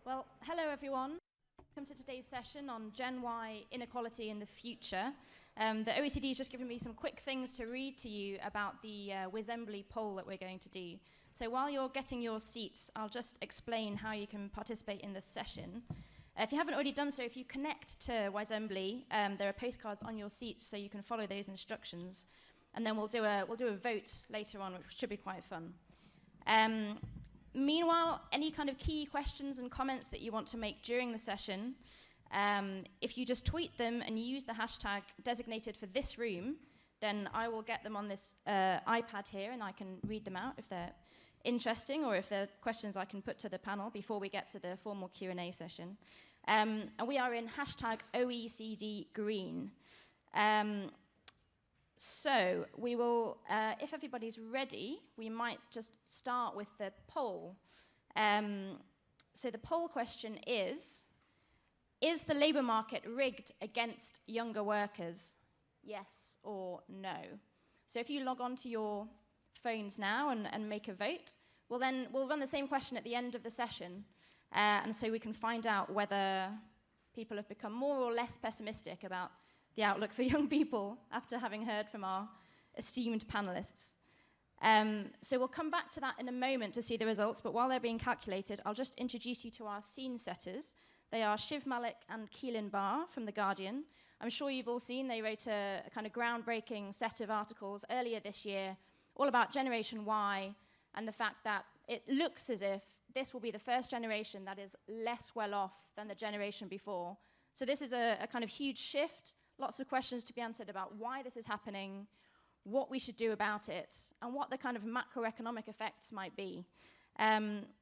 Well, hello everyone. Welcome to today's session on Gen Y, inequality in the future. The OECD has just given me some quick things to read to you about the Wisembly poll that we're going to do. So while you're getting your seats, I'll just explain how you can participate in this session. If you haven't already done so, if you connect to Wisembly, there are postcards on your seats so you can follow those instructions. And then we'll do a vote later on, which should be quite fun. Meanwhile, any kind of key questions and comments that you want to make during the session, if you just tweet them and use the hashtag designated for this room, then I will get them on this iPad here and I can read them out if they're interesting or if they're questions I can put to the panel before we get to the formal Q&A session. And we are in hashtag OECD Green. So we will, if everybody's ready, we might just start with the poll. So the poll question is the labour market rigged against younger workers? Yes or no? So if you log on to your phones now and make a vote, we'll run the same question at the end of the session. And so we can find out whether people have become more or less pessimistic about the outlook for young people after having heard from our esteemed panelists. So we'll come back to that in a moment to see the results, but while they're being calculated, I'll just introduce you to our scene setters. They are Shiv Malik and Keelan Barr from The Guardian. I'm sure you've all seen they wrote a kind of groundbreaking set of articles earlier this year, all about Generation Y and the fact that it looks as if this will be the first generation that is less well off than the generation before. So this is a kind of huge shift. Lots of questions to be answered about why this is happening, what we should do about it, and what the kind of macroeconomic effects might be.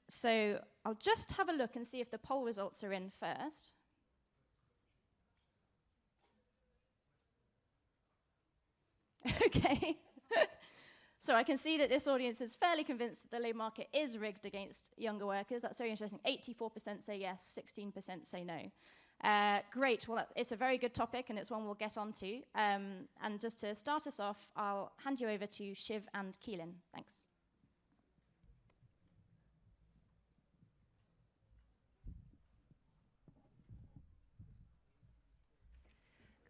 So I'll just have a look and see if the poll results are in first. Okay. So I can see that this audience is fairly convinced that the labour market is rigged against younger workers. That's very interesting. 84% say yes, 16% say no. Great. Well, it's a very good topic, and it's one we'll get onto. And just to start us off, I'll hand you over to Shiv and Keelan. Thanks.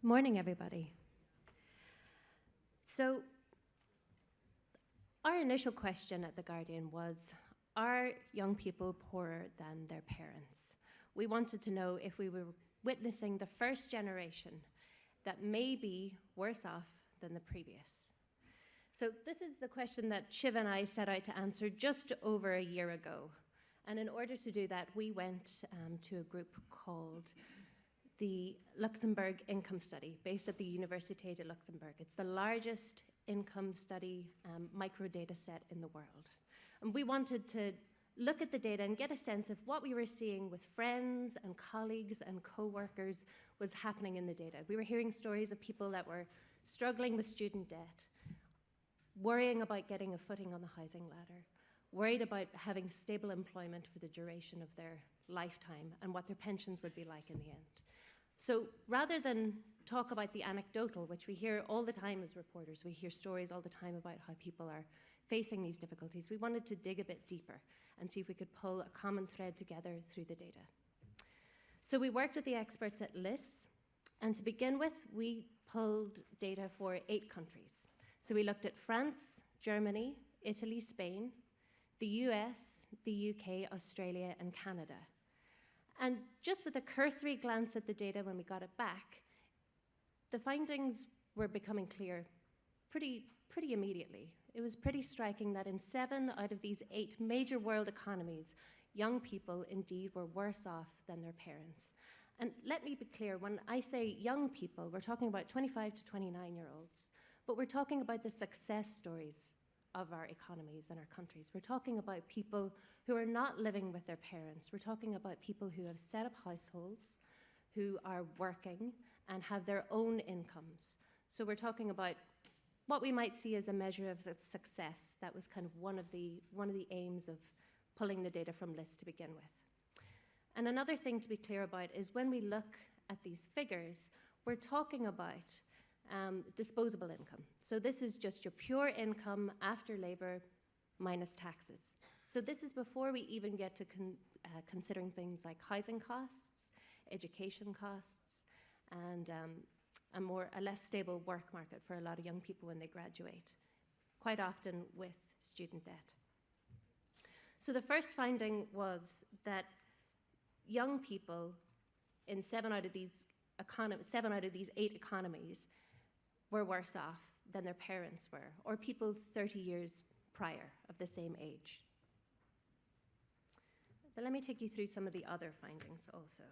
Good morning, everybody. So our initial question at The Guardian was, are young people poorer than their parents? We wanted to know if we were witnessing the first generation that may be worse off than the previous. So this is the question that Shiv and I set out to answer just over a year ago. And in order to do that, we went to a group called the Luxembourg Income Study, based at the Université de Luxembourg. It's the largest income study micro data set in the world. And we wanted to look at the data and get a sense of what we were seeing with friends and colleagues and co-workers was happening in the data. We were hearing stories of people that were struggling with student debt, worrying about getting a footing on the housing ladder, worried about having stable employment for the duration of their lifetime and what their pensions would be like in the end. So rather than talk about the anecdotal, which we hear all the time as reporters, we hear stories all the time about how people are facing these difficulties, we wanted to dig a bit deeper and see if we could pull a common thread together through the data. So we worked with the experts at LIS, and to begin with, we pulled data for 8 countries. So we looked at France, Germany, Italy, Spain, the US, the UK, Australia, and Canada. And just with a cursory glance at the data when we got it back, the findings were becoming clear pretty immediately. It was pretty striking that in 7 out of these 8 major world economies, young people indeed were worse off than their parents. And let me be clear, when I say young people, we're talking about 25 to 29-year-olds, but we're talking about the success stories of our economies and our countries. We're talking about people who are not living with their parents. We're talking about people who have set up households, who are working and have their own incomes. So we're talking about what we might see as a measure of success. That was kind of one of the aims of pulling the data from LIS to begin with. And another thing to be clear about is when we look at these figures, we're talking about disposable income. So this is just your pure income after labour minus taxes. So this is before we even get to considering things like housing costs, education costs, and a less stable work market for a lot of young people when they graduate, quite often with student debt. So the first finding was that young people in 7 out of these 8 economies were worse off than their parents were, or people 30 years prior of the same age. But let me take you through some of the other findings also.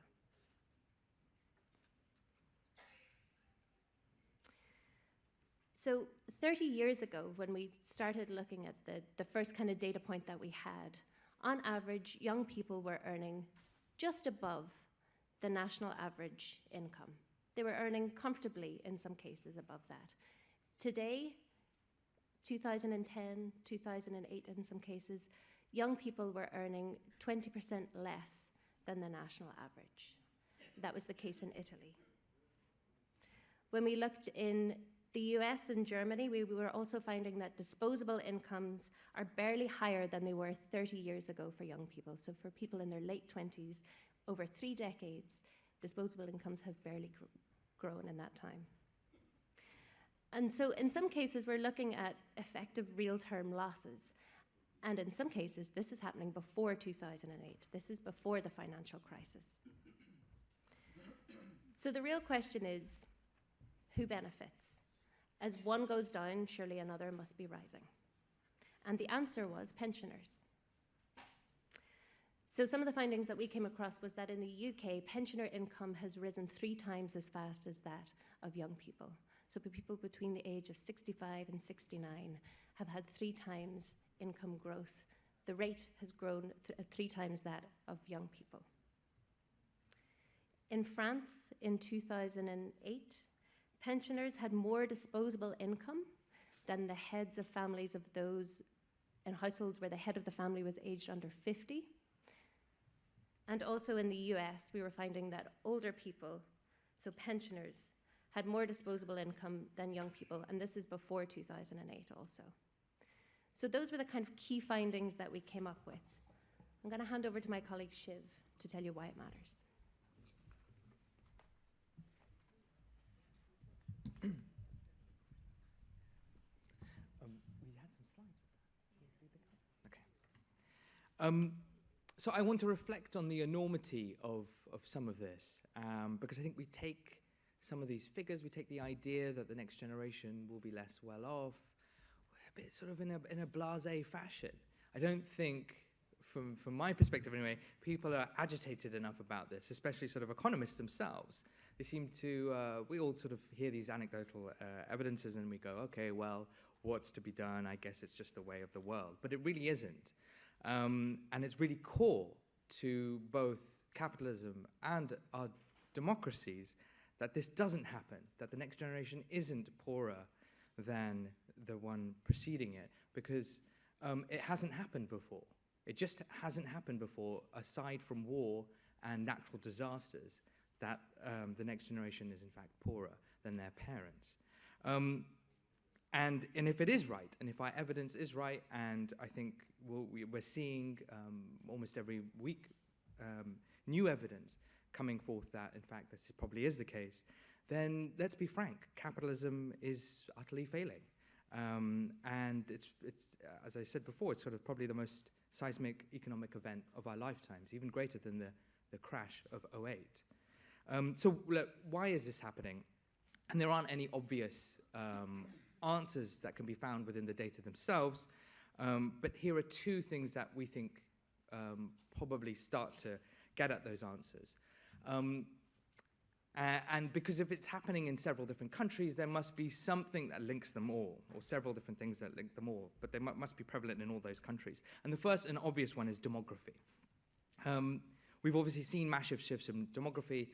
So 30 years ago, when we started looking at the first kind of data point that we had, on average, young people were earning just above the national average income. They were earning comfortably, in some cases, above that. Today, 2010, 2008 in some cases, young people were earning 20% less than the national average. That was the case in Italy. When we looked in the US and Germany, we were also finding that disposable incomes are barely higher than they were 30 years ago for young people. So for people in their late 20s, over 3 decades, disposable incomes have barely grown in that time. And so in some cases, we're looking at effective real-term losses. And in some cases, this is happening before 2008. This is before the financial crisis. So the real question is, who benefits? As one goes down, surely another must be rising. And the answer was pensioners. So some of the findings that we came across was that in the UK, pensioner income has risen 3 times as fast as that of young people. So people between the age of 65 and 69 have had 3 times income growth. The rate has grown 3 times that of young people. In France, in 2008, pensioners had more disposable income than the heads of families of those in households where the head of the family was aged under 50. And also in the US, we were finding that older people, so pensioners, had more disposable income than young people, and this is before 2008 also. So those were the kind of key findings that we came up with. I'm going to hand over to my colleague Shiv to tell you why it matters. We had some slides. Okay. So I want to reflect on the enormity of some of this, because I think we take some of these figures, we take the idea that the next generation will be less well off, a bit sort of in a blasé fashion. I don't think, from my perspective anyway, people are agitated enough about this, especially sort of economists themselves. They seem to, we all sort of hear these anecdotal evidences and we go, okay, well, what's to be done? I guess it's just the way of the world. But it really isn't. And it's really core to both capitalism and our democracies that this doesn't happen, that the next generation isn't poorer than the one preceding it, because it hasn't happened before. It just hasn't happened before, aside from war and natural disasters, that the next generation is in fact poorer than their parents. And if it is right, and if our evidence is right, and I think we're seeing almost every week new evidence coming forth that, in fact, this probably is the case, then let's be frank, capitalism is utterly failing. And it's as I said before, it's sort of probably the most seismic economic event of our lifetimes, even greater than the crash of '08. So look, why is this happening? And there aren't any obvious answers that can be found within the data themselves, but here are 2 things that we think probably start to get at those answers. And because if it's happening in several different countries, there must be something that links them all, or several different things that link them all, but they must be prevalent in all those countries. And the first and obvious one is demography. We've obviously seen massive shifts in demography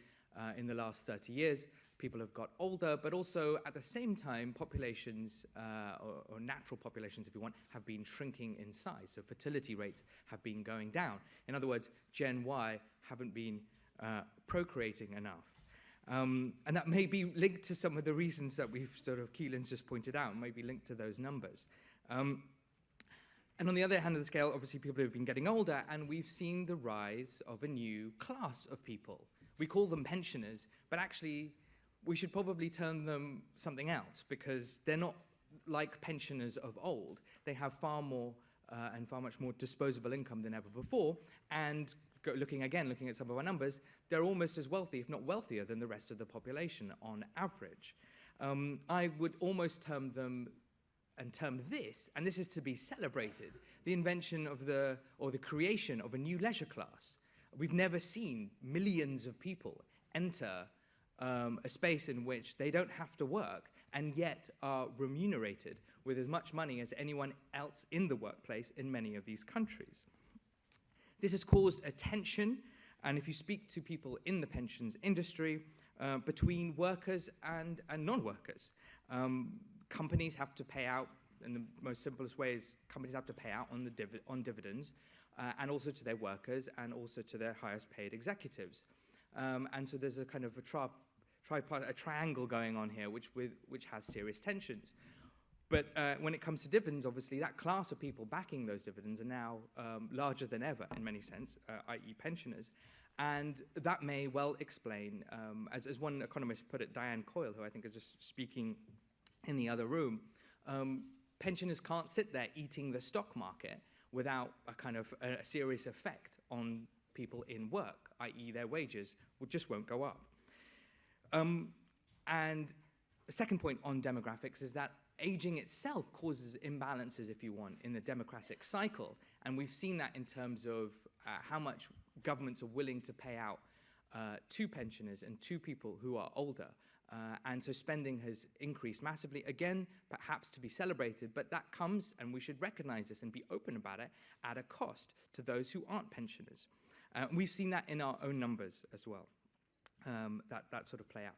in the last 30 years. People have got older, but also at the same time, populations, or natural populations, if you want, have been shrinking in size. So fertility rates have been going down. In other words, Gen Y haven't been procreating enough. And that may be linked to some of the reasons that we've sort of, Keelan's just pointed out, may be linked to those numbers. And on the other hand of the scale, obviously people have been getting older, and we've seen the rise of a new class of people. We call them pensioners, but actually we should probably term them something else, because they're not like pensioners of old. They have far more and far much more disposable income than ever before, and looking at some of our numbers, they're almost as wealthy, if not wealthier, than the rest of the population on average. I would almost term them and term this, and this is to be celebrated, the invention of the creation of a new leisure class. We've never seen millions of people enter a space in which they don't have to work and yet are remunerated with as much money as anyone else in the workplace in many of these countries. This has caused a tension, and if you speak to people in the pensions industry, between workers and non-workers. Companies have to pay out, in the most simplest ways, companies have to pay out on dividends, and also to their workers, and also to their highest paid executives. And so there's a kind of a triangle going on here, which has serious tensions. But when it comes to dividends, obviously, that class of people backing those dividends are now larger than ever, in many sense, i.e. pensioners. And that may well explain, as one economist put it, Diane Coyle, who I think is just speaking in the other room, pensioners can't sit there eating the stock market without a kind of a serious effect on people in work, i.e. their wages just won't go up. And the second point on demographics is that aging itself causes imbalances, if you want, in the democratic cycle. And we've seen that in terms of how much governments are willing to pay out to pensioners and to people who are older. And so spending has increased massively, again, perhaps to be celebrated, but that comes, and we should recognize this and be open about it, at a cost to those who aren't pensioners. We've seen that in our own numbers as well, that sort of play out.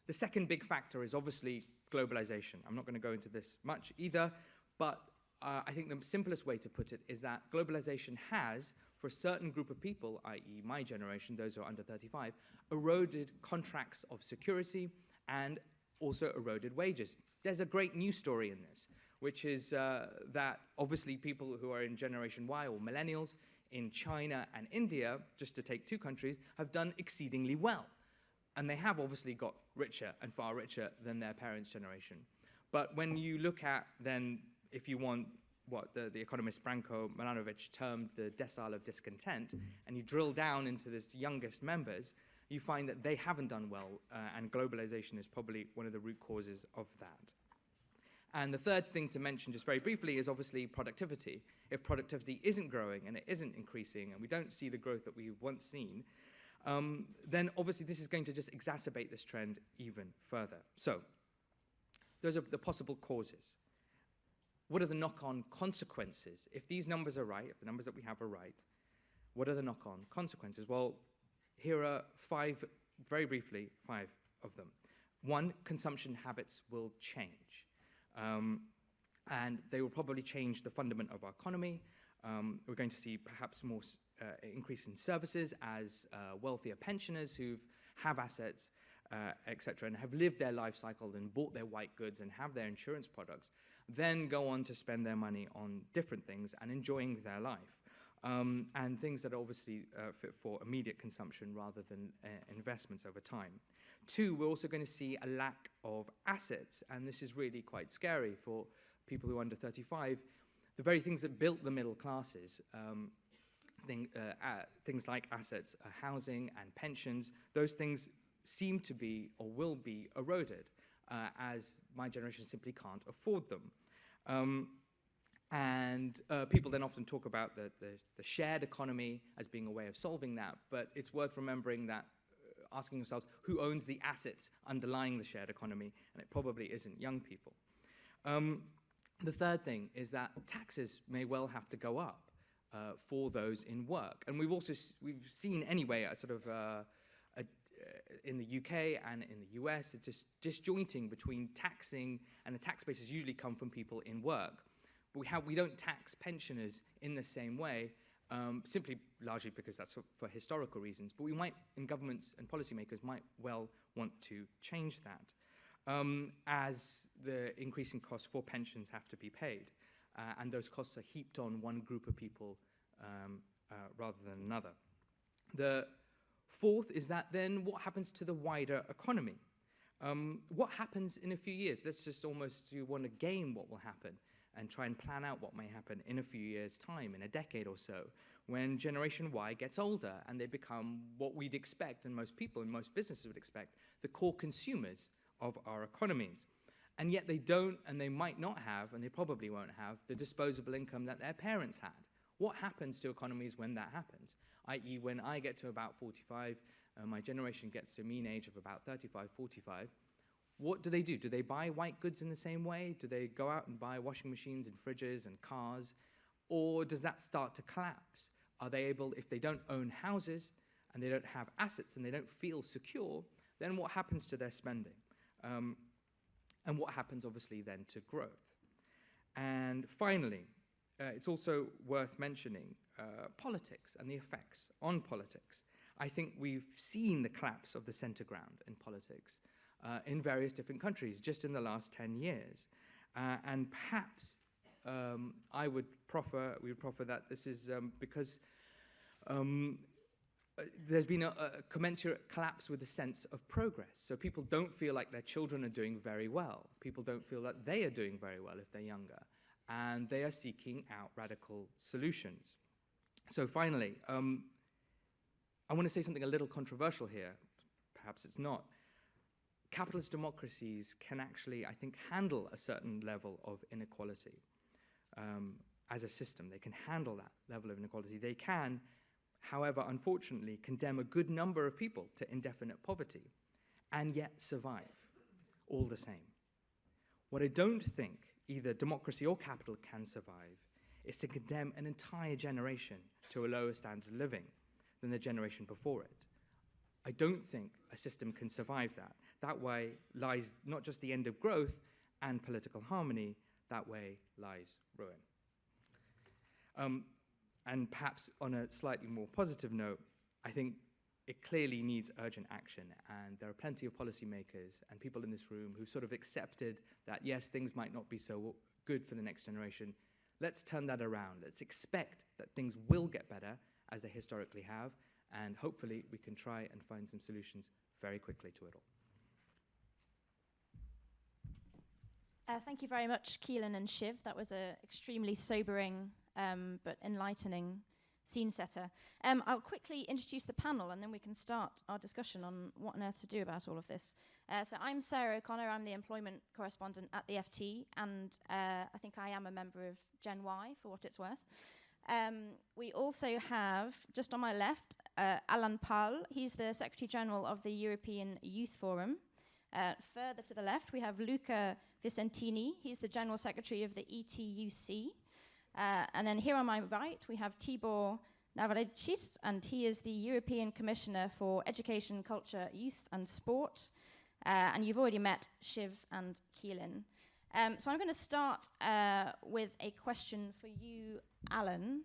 The second big factor is obviously globalization. I'm not going to go into this much either, but I think the simplest way to put it is that globalization has, for a certain group of people, i.e. my generation, those who are under 35, eroded contracts of security and also eroded wages. There's a great news story in this, which is that obviously people who are in Generation Y or millennials in China and India, just to take two countries, have done exceedingly well. And they have obviously got richer and far richer than their parents' generation. But when you look at then, if you want, what the economist Branko Milanovic termed the decile of discontent, and you drill down into this youngest members, you find that they haven't done well, and globalization is probably one of the root causes of that. And the third thing to mention just very briefly is obviously productivity. If productivity isn't growing and it isn't increasing, and we don't see the growth that we've once seen, then obviously this is going to just exacerbate this trend even further. So those are the possible causes. What are the knock-on consequences? If these numbers are right, if the numbers that we have are right, what are the knock-on consequences? Well, here are very briefly, five of them. One, consumption habits will change. And they will probably change the fundament of our economy. We're going to see perhaps more increase in services as wealthier pensioners who have assets, etc., and have lived their life cycle and bought their white goods and have their insurance products, then go on to spend their money on different things and enjoying their life. And things that are obviously fit for immediate consumption rather than investments over time. Two, we're also going to see a lack of assets, and this is really quite scary for people who are under 35. The very things that built the middle classes, things like assets, housing and pensions, those things seem to be or will be eroded as my generation simply can't afford them. And people then often talk about the shared economy as being a way of solving that, but it's worth remembering that, asking yourselves, who owns the assets underlying the shared economy? And it probably isn't young people. The third thing is that taxes may well have to go up for those in work. And we've seen anyway a sort of in the UK and in the US, it's just disjointing between taxing, and the tax bases usually come from people in work. But we don't tax pensioners in the same way, simply largely because that's for historical reasons. But we might, and governments and policymakers might well want to change that as the increasing costs for pensions have to be paid. and those costs are heaped on one group of people rather than another. The fourth is that then what happens to the wider economy? What happens in a few years? Let's just almost, you want to game what will happen and try and plan out what may happen in a few years' time, in a decade or so, when Generation Y gets older and they become what we'd expect, and most people and most businesses would expect, the core consumers of our economies. And yet they don't, and they might not have, and they probably won't have, the disposable income that their parents had. What happens to economies when that happens? I.e., when I get to about 45, my generation gets to a mean age of about 35, 45, what do? Do they buy white goods in the same way? Do they go out and buy washing machines and fridges and cars? Or does that start to collapse? Are they able, if they don't own houses and they don't have assets and they don't feel secure, then what happens to their spending? And what happens, obviously, then to growth? And finally, it's also worth mentioning politics and the effects on politics. I think we've seen the collapse of the center ground in politics in various different countries just in the last 10 years. And perhaps we would proffer that this is because there's been a commensurate collapse with a sense of progress. So people don't feel like their children are doing very well. People don't feel that they are doing very well if they're younger. And they are seeking out radical solutions. So finally, I want to say something a little controversial here. Perhaps it's not. Capitalist democracies can actually, I think, handle a certain level of inequality as a system. They can handle that level of inequality. They can, however, unfortunately, condemn a good number of people to indefinite poverty and yet survive all the same. What I don't think either democracy or capital can survive is to condemn an entire generation to a lower standard of living than the generation before it. I don't think a system can survive that. That way lies not just the end of growth and political harmony, that way lies ruin. And perhaps on a slightly more positive note, I think it clearly needs urgent action, and there are plenty of policymakers and people in this room who sort of accepted that, yes, things might not be so good for the next generation. Let's turn that around. Let's expect that things will get better, as they historically have, and hopefully we can try and find some solutions very quickly to it all. Thank you very much, Keelan and Shiv. That was an extremely sobering but enlightening scene setter. I'll quickly introduce the panel and then we can start our discussion on what on earth to do about all of this. So I'm Sarah O'Connor, I'm the employment correspondent at the FT, and I think I am a member of Gen Y, for what it's worth. We also have, just on my left, Alan Pal. He's the Secretary General of the European Youth Forum. Further to the left, we have Luca Vicentini. He's the General Secretary of the ETUC. And then here on my right, we have Tibor Navracis, and he is the European Commissioner for Education, Culture, Youth and Sport. And you've already met Shiv and Keelan. So I'm going to start with a question for you, Alan.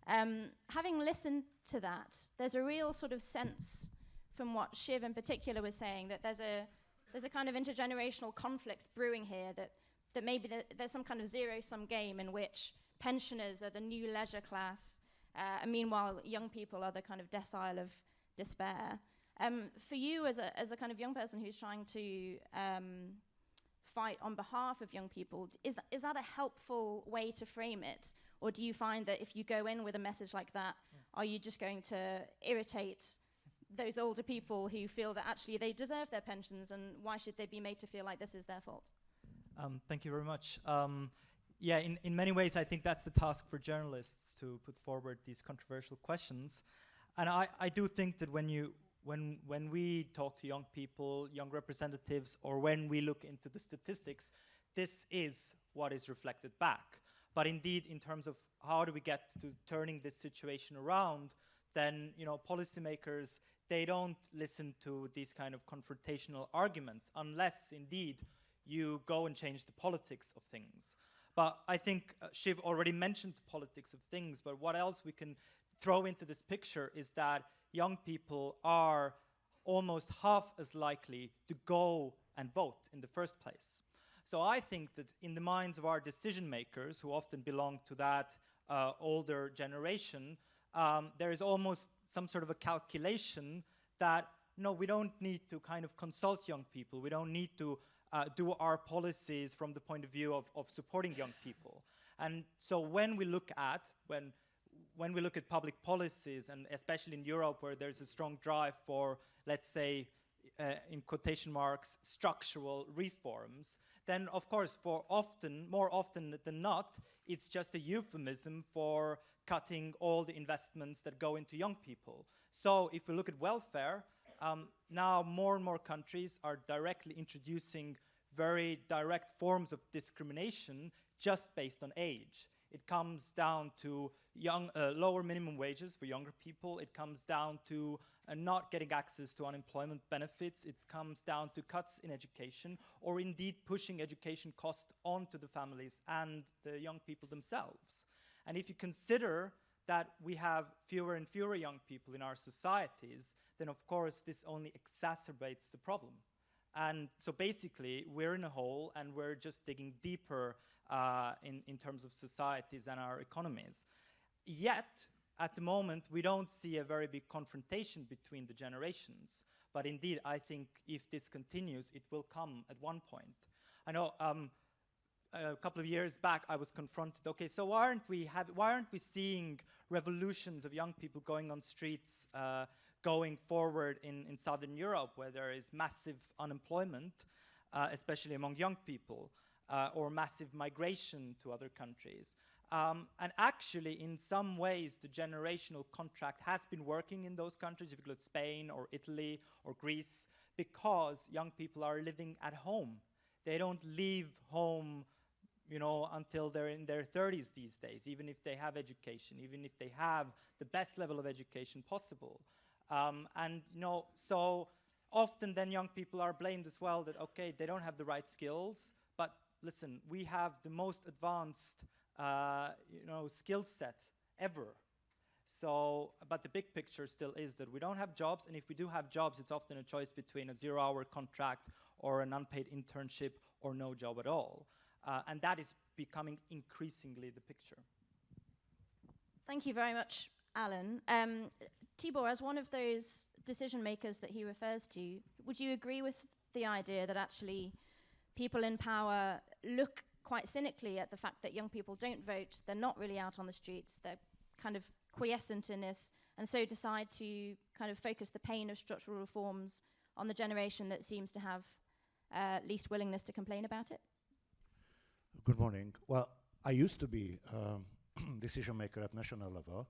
Having listened to that, there's a real sort of sense from what Shiv in particular was saying that there's a kind of intergenerational conflict brewing here, that maybe there's some kind of zero-sum game in which pensioners are the new leisure class, and meanwhile young people are the kind of decile of despair. For you as a kind of young person who's trying to fight on behalf of young people, is that a helpful way to frame it? Or do you find that if you go in with a message like that, are you just going to irritate those older people who feel that actually they deserve their pensions, and why should they be made to feel like this is their fault? Thank you very much. Yeah, in many ways, I think that's the task for journalists, to put forward these controversial questions. And I do think that when we talk to young people, young representatives, or when we look into the statistics, this is what is reflected back. But indeed, in terms of how do we get to turning this situation around, then policymakers, they don't listen to these kind of confrontational arguments unless indeed you go and change the politics of things. But I think Shiv already mentioned the politics of things, but what else we can throw into this picture is that young people are almost half as likely to go and vote in the first place. So I think that in the minds of our decision makers, who often belong to that older generation, there is almost some sort of a calculation that, no, we don't need to kind of consult young people. We don't need to do our policies from the point of view of supporting young people. And so when we look at public policies, and especially in Europe, where there's a strong drive for, let's say, in quotation marks, structural reforms, then of course, more often than not, it's just a euphemism for cutting all the investments that go into young people. So if we look at welfare, now more and more countries are directly introducing very direct forms of discrimination just based on age. It comes down to lower minimum wages for younger people. It comes down to not getting access to unemployment benefits. It comes down to cuts in education, or indeed pushing education costs onto the families and the young people themselves. And if you consider that we have fewer and fewer young people in our societies, then of course this only exacerbates the problem. And so basically we're in a hole, and we're just digging deeper in terms of societies and our economies. Yet, at the moment, we don't see a very big confrontation between the generations. But indeed, I think if this continues, it will come at one point. I know a couple of years back, I was confronted, okay, so why aren't we seeing revolutions of young people going on streets, going forward in Southern Europe, where there is massive unemployment, especially among young people, or massive migration to other countries. And actually, in some ways, the generational contract has been working in those countries, if you look at Spain or Italy or Greece, because young people are living at home. They don't leave home, until they're in their 30s these days, even if they have education, even if they have the best level of education possible. So often then young people are blamed as well that, okay, they don't have the right skills, but listen, we have the most advanced skill set ever. So, but the big picture still is that we don't have jobs, and if we do have jobs, it's often a choice between a 0-hour contract or an unpaid internship or no job at all. And that is becoming increasingly the picture. Thank you very much, Alan. Tibor, as one of those decision makers that he refers to, would you agree with the idea that actually people in power look quite cynically at the fact that young people don't vote, they're not really out on the streets, they're kind of quiescent in this, and so decide to kind of focus the pain of structural reforms on the generation that seems to have least willingness to complain about it? Good morning. Well, I used to be decision maker at national level,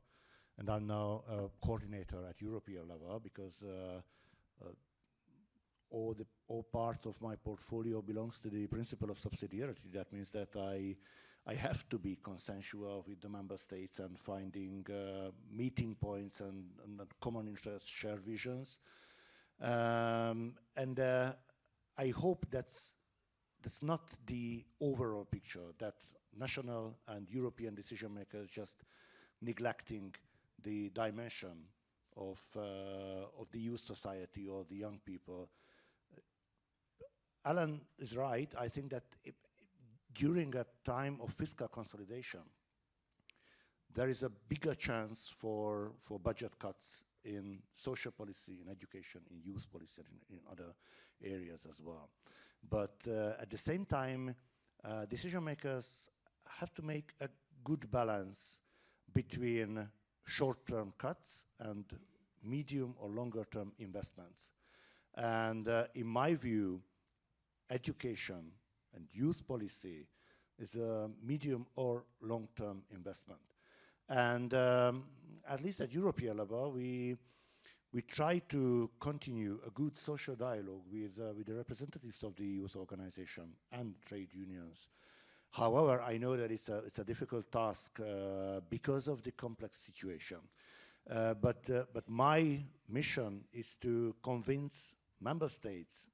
and I'm now a coordinator at European level, because all parts of my portfolio belongs to the principle of subsidiarity. That means that I have to be consensual with the member states and finding meeting points and common interests, shared visions. And I hope that's not the overall picture, that national and European decision makers just neglecting the dimension of the youth society or the young people. Alan is right. I think that during a time of fiscal consolidation, there is a bigger chance for budget cuts in social policy, in education, in youth policy, and in other areas as well. But at the same time, decision makers have to make a good balance between short-term cuts and medium or longer-term investments. And in my view, education and youth policy is a medium or long-term investment. And at least at European level, we try to continue a good social dialogue with the representatives of the youth organization and trade unions. However, I know that it's a difficult task because of the complex situation. But my mission is to convince member states,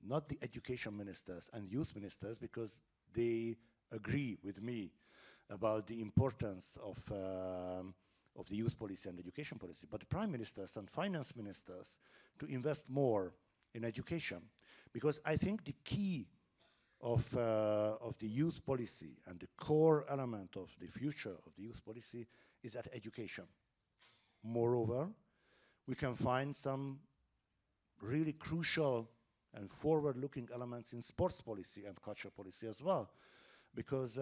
not the education ministers and youth ministers, because they agree with me about the importance of the youth policy and education policy, but the prime ministers and finance ministers to invest more in education. Because I think the key of the youth policy and the core element of the future of the youth policy is at education. Moreover, we can find some really crucial and forward-looking elements in sports policy and culture policy as well, because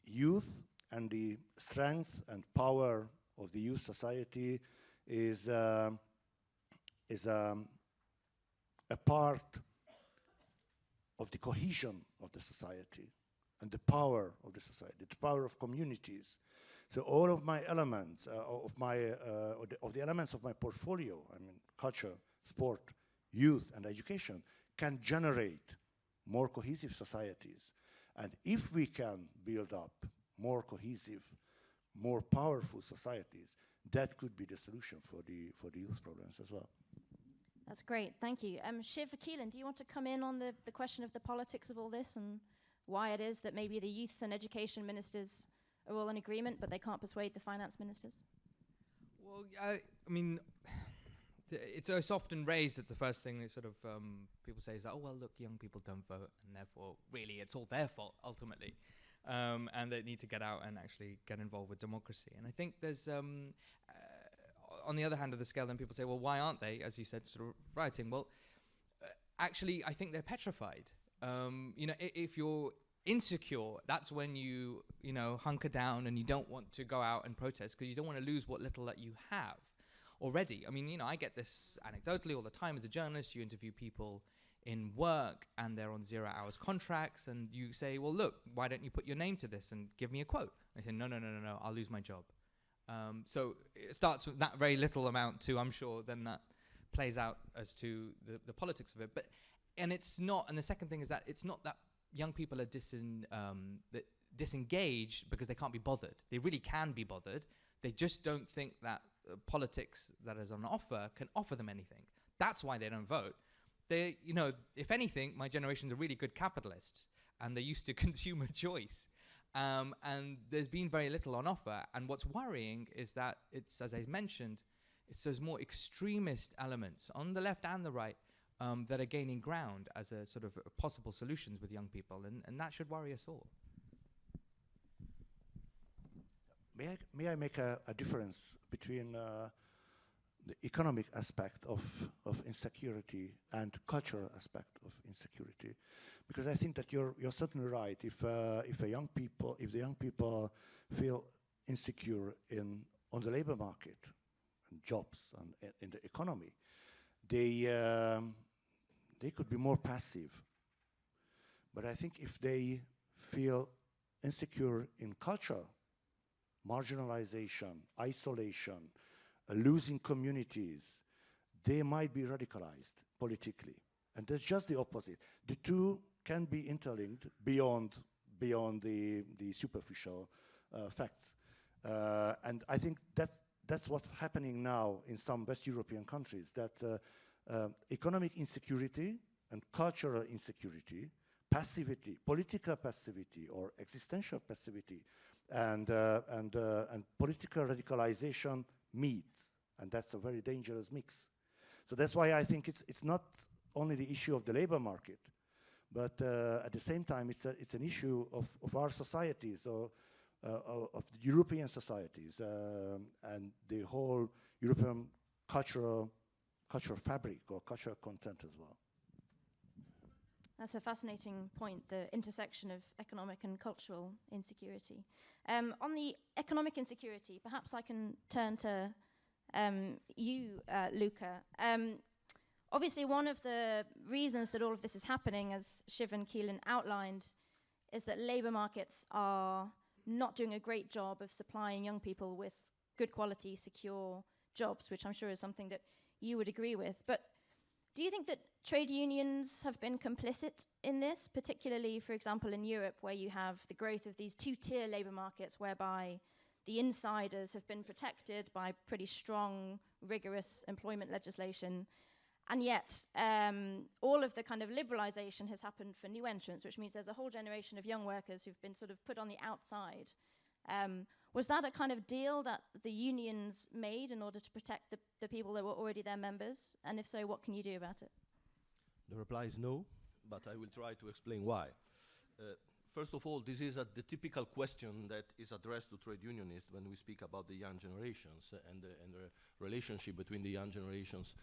youth and the strength and power of the youth society is a part of the cohesion of the society and the power of the society, the power of communities. So all of my elements, of the elements of my portfolio, I mean, culture, sport, youth, and education, can generate more cohesive societies. And if we can build up more cohesive, more powerful societies, that could be the solution for the youth problems as well. That's great, thank you. Shiv Keelan, do you want to come in on the question of the politics of all this and why it is that maybe the youth and education ministers are all in agreement, but they can't persuade the finance ministers? Well, I mean, it's often raised that the first thing that sort of people say is that, oh, well, look, young people don't vote, and therefore, really, it's all their fault, ultimately. And they need to get out and actually get involved with democracy. And I think there's, on the other hand of the scale, then people say, well, why aren't they, as you said, sort of writing? Well, actually, I think they're petrified. You know, if you're insecure, that's when you hunker down and you don't want to go out and protest because you don't want to lose what little that you have already. I mean, I get this anecdotally all the time as a journalist. You interview people in work and they're on 0 hours contracts and you say, well, look, why don't you put your name to this and give me a quote? They say, no, I'll lose my job. So it starts with that very little amount to, I'm sure, then that plays out as to the politics of it. And it's not, and the second thing is that it's not that young people are disengaged because they can't be bothered. They really can be bothered. They just don't think that politics that is on offer can offer them anything. That's why they don't vote. They, if anything, my generation's are really good capitalists and they're used to consumer choice. And there's been very little on offer. And what's worrying is that it's, as I mentioned, it's those more extremist elements on the left and the right that are gaining ground as a sort of possible solutions with young people. And that should worry us all. May I make a difference between the economic aspect of insecurity and cultural aspect of insecurity? Because I think that you're certainly right. If the young people feel insecure on the labor market and jobs and in the economy, they could be more passive. But I think if they feel insecure in culture, marginalization, isolation, losing communities, they might be radicalized politically. And that's just the opposite. The two can be interlinked beyond the superficial facts. And I think that's what's happening now in some West European countries, that economic insecurity and cultural insecurity, passivity, political passivity or existential passivity, and political radicalization meet, and that's a very dangerous mix. So that's why I think it's not only the issue of the labor market, but at the same time it's an issue of our societies, of the European societies, and the whole European cultural fabric or cultural content as well. That's a fascinating point, the intersection of economic and cultural insecurity. On the economic insecurity, perhaps I can turn to you, Luca. Obviously, one of the reasons that all of this is happening, as Shiv and Keelan outlined, is that labour markets are not doing a great job of supplying young people with good quality, secure jobs, which I'm sure is something that you would agree with. But do you think that trade unions have been complicit in this, particularly, for example, in Europe, where you have the growth of these two-tier labour markets, whereby the insiders have been protected by pretty strong, rigorous employment legislation, and yet all of the kind of liberalisation has happened for new entrants, which means there's a whole generation of young workers who've been sort of put on the outside. Was that a kind of deal that the unions made in order to protect the people that were already their members? And if so, what can you do about it? The reply is no, but I will try to explain why. First of all, this is the typical question that is addressed to trade unionists when we speak about the young generations and the relationship between the young generations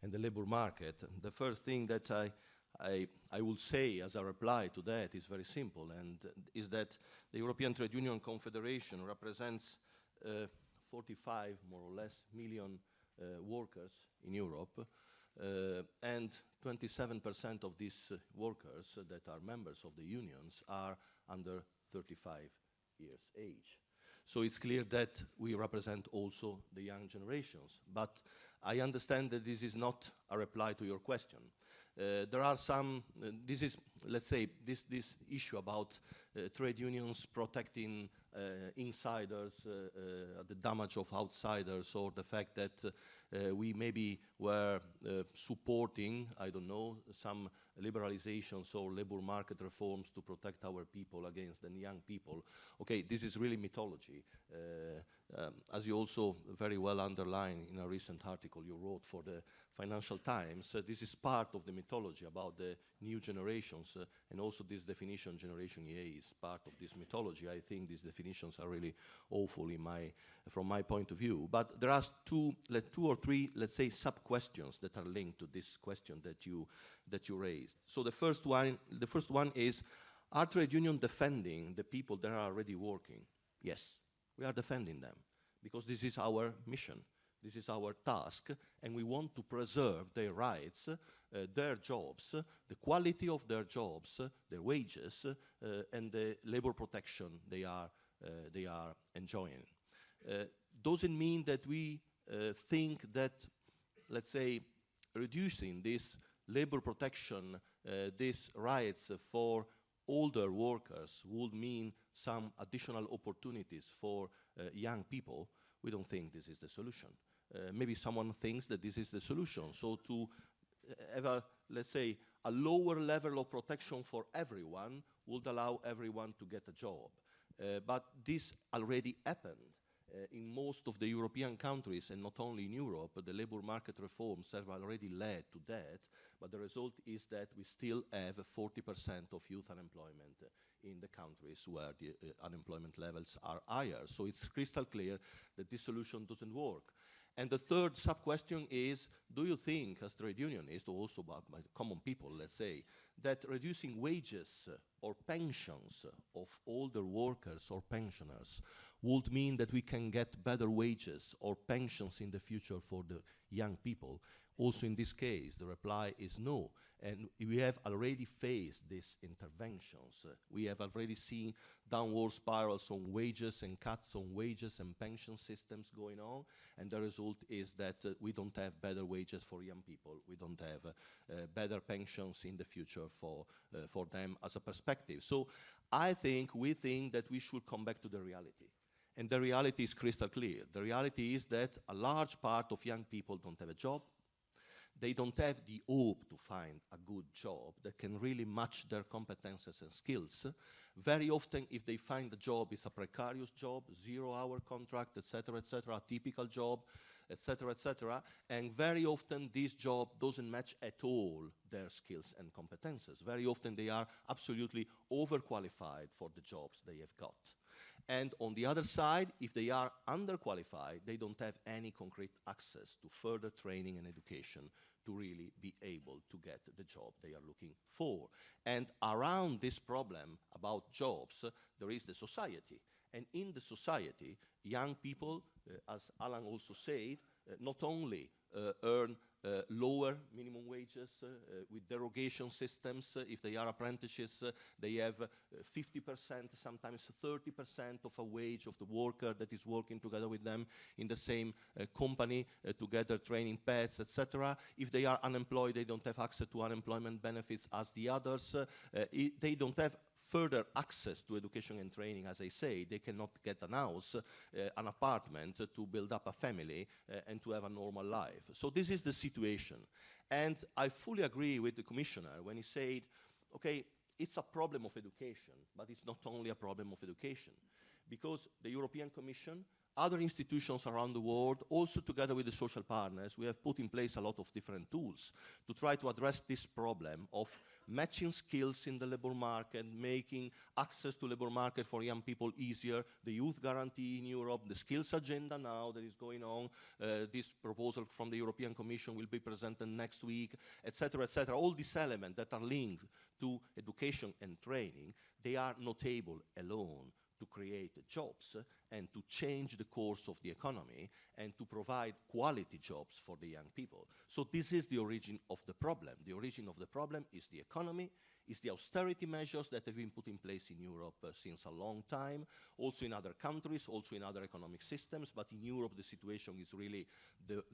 and the labor market. The first thing that I will say as a reply to that is very simple, and is that the European Trade Union Confederation represents 45, more or less, million workers in Europe, and 27% of these workers that are members of the unions are under 35 years age. So it's clear that we represent also the young generations. But I understand that this is not a reply to your question. There are some, this is, let's say, this issue about trade unions protecting insiders, the damage of outsiders, or the fact that we maybe were supporting, I don't know, some liberalizations or labor market reforms to protect our people against the young people. Okay, this is really mythology. As you also very well underlined in a recent article you wrote for the Financial Times, this is part of the mythology about the new generations, and also this definition, Generation EA, is part of this mythology. I think these definitions are really awful from my point of view. But there are two or three, let's say, sub-questions that are linked to this question that you raised. So the first one is, are trade unions defending the people that are already working? Yes, we are defending them, because this is our mission. This is our task, and we want to preserve their rights, their jobs, the quality of their jobs, their wages, and the labor protection they are enjoying. Doesn't mean that we think that, let's say, reducing this labor protection, these rights for older workers would mean some additional opportunities for young people. We don't think this is the solution. Maybe someone thinks that this is the solution. So to have a, let's say, a lower level of protection for everyone would allow everyone to get a job. But this already happened in most of the European countries, and not only in Europe. The labor market reforms have already led to that, but the result is that we still have 40% of youth unemployment in the countries where the unemployment levels are higher. So it's crystal clear that this solution doesn't work. And the third sub-question is, do you think, as trade unionists, or also by common people, let's say, that reducing wages or pensions of older workers or pensioners would mean that we can get better wages or pensions in the future for the young people? Also in this case, the reply is no. And we have already faced these interventions. We have already seen downward spirals on wages and cuts on wages and pension systems going on. And the result is that we don't have better wages for young people. We don't have better pensions in the future for them as a perspective. So we think that we should come back to the reality. And the reality is crystal clear. The reality is that a large part of young people don't have a job. They don't have the hope to find a good job that can really match their competences and skills. Very often, if they find a job, it's a precarious job, 0-hour contract, etc., a typical job, etc. And very often, this job doesn't match at all their skills and competences. Very often, they are absolutely overqualified for the jobs they have got. And on the other side, if they are underqualified, they don't have any concrete access to further training and education to really be able to get the job they are looking for. And around this problem about jobs, there is the society. And in the society, young people, as Alan also said, not only earn lower minimum wages with derogation systems. If they are apprentices, they have 50%, sometimes 30% of a wage of the worker that is working together with them in the same company to get their training pads, etc. If they are unemployed, they don't have access to unemployment benefits as the others. They don't have further access to education and training, as I say. They cannot get an house, an apartment to build up a family and to have a normal life. So this is the situation. And I fully agree with the Commissioner when he said, okay, it's a problem of education, but it's not only a problem of education, because the European Commission other institutions around the world, also together with the social partners, we have put in place a lot of different tools to try to address this problem of matching skills in the labor market, making access to labor market for young people easier, the youth guarantee in Europe, the skills agenda now that is going on, this proposal from the European Commission will be presented next week, etc., etc. All these elements that are linked to education and training, they are not able alone to create jobs and to change the course of the economy and to provide quality jobs for the young people. So this is the origin of the problem. The origin of the problem is the economy, is the austerity measures that have been put in place in Europe since a long time, also in other countries, also in other economic systems, but in Europe the situation is really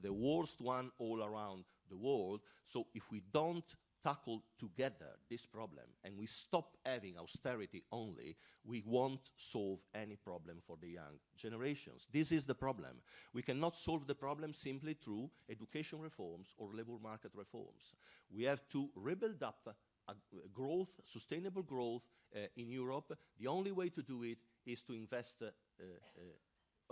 the worst one all around the world. So if we don't tackle together this problem and we stop having austerity only, we won't solve any problem for the young generations. This is the problem. We cannot solve the problem simply through education reforms or labor market reforms. We have to rebuild up growth, sustainable growth in Europe. The only way to do it is to invest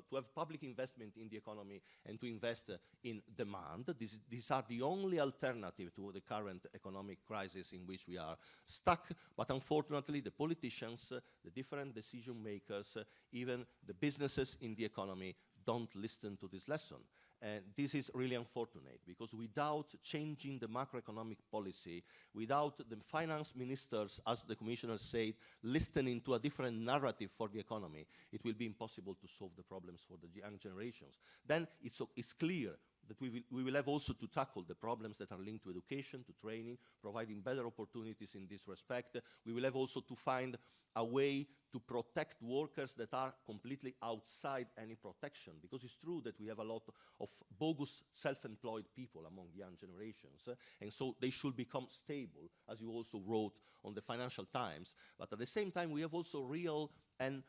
to have public investment in the economy and to invest in demand. These are the only alternative to the current economic crisis in which we are stuck. But unfortunately, the politicians, the different decision makers, even the businesses in the economy don't listen to this lesson. And this is really unfortunate, because without changing the macroeconomic policy, without the finance ministers, as the commissioner said, listening to a different narrative for the economy, it will be impossible to solve the problems for the young generations. Then it's clear that we will have also to tackle the problems that are linked to education, to training, providing better opportunities in this respect. We will have also to find a way to protect workers that are completely outside any protection, because it's true that we have a lot of bogus self-employed people among young generations, and so they should become stable, as you also wrote on the Financial Times. But at the same time, we have also real and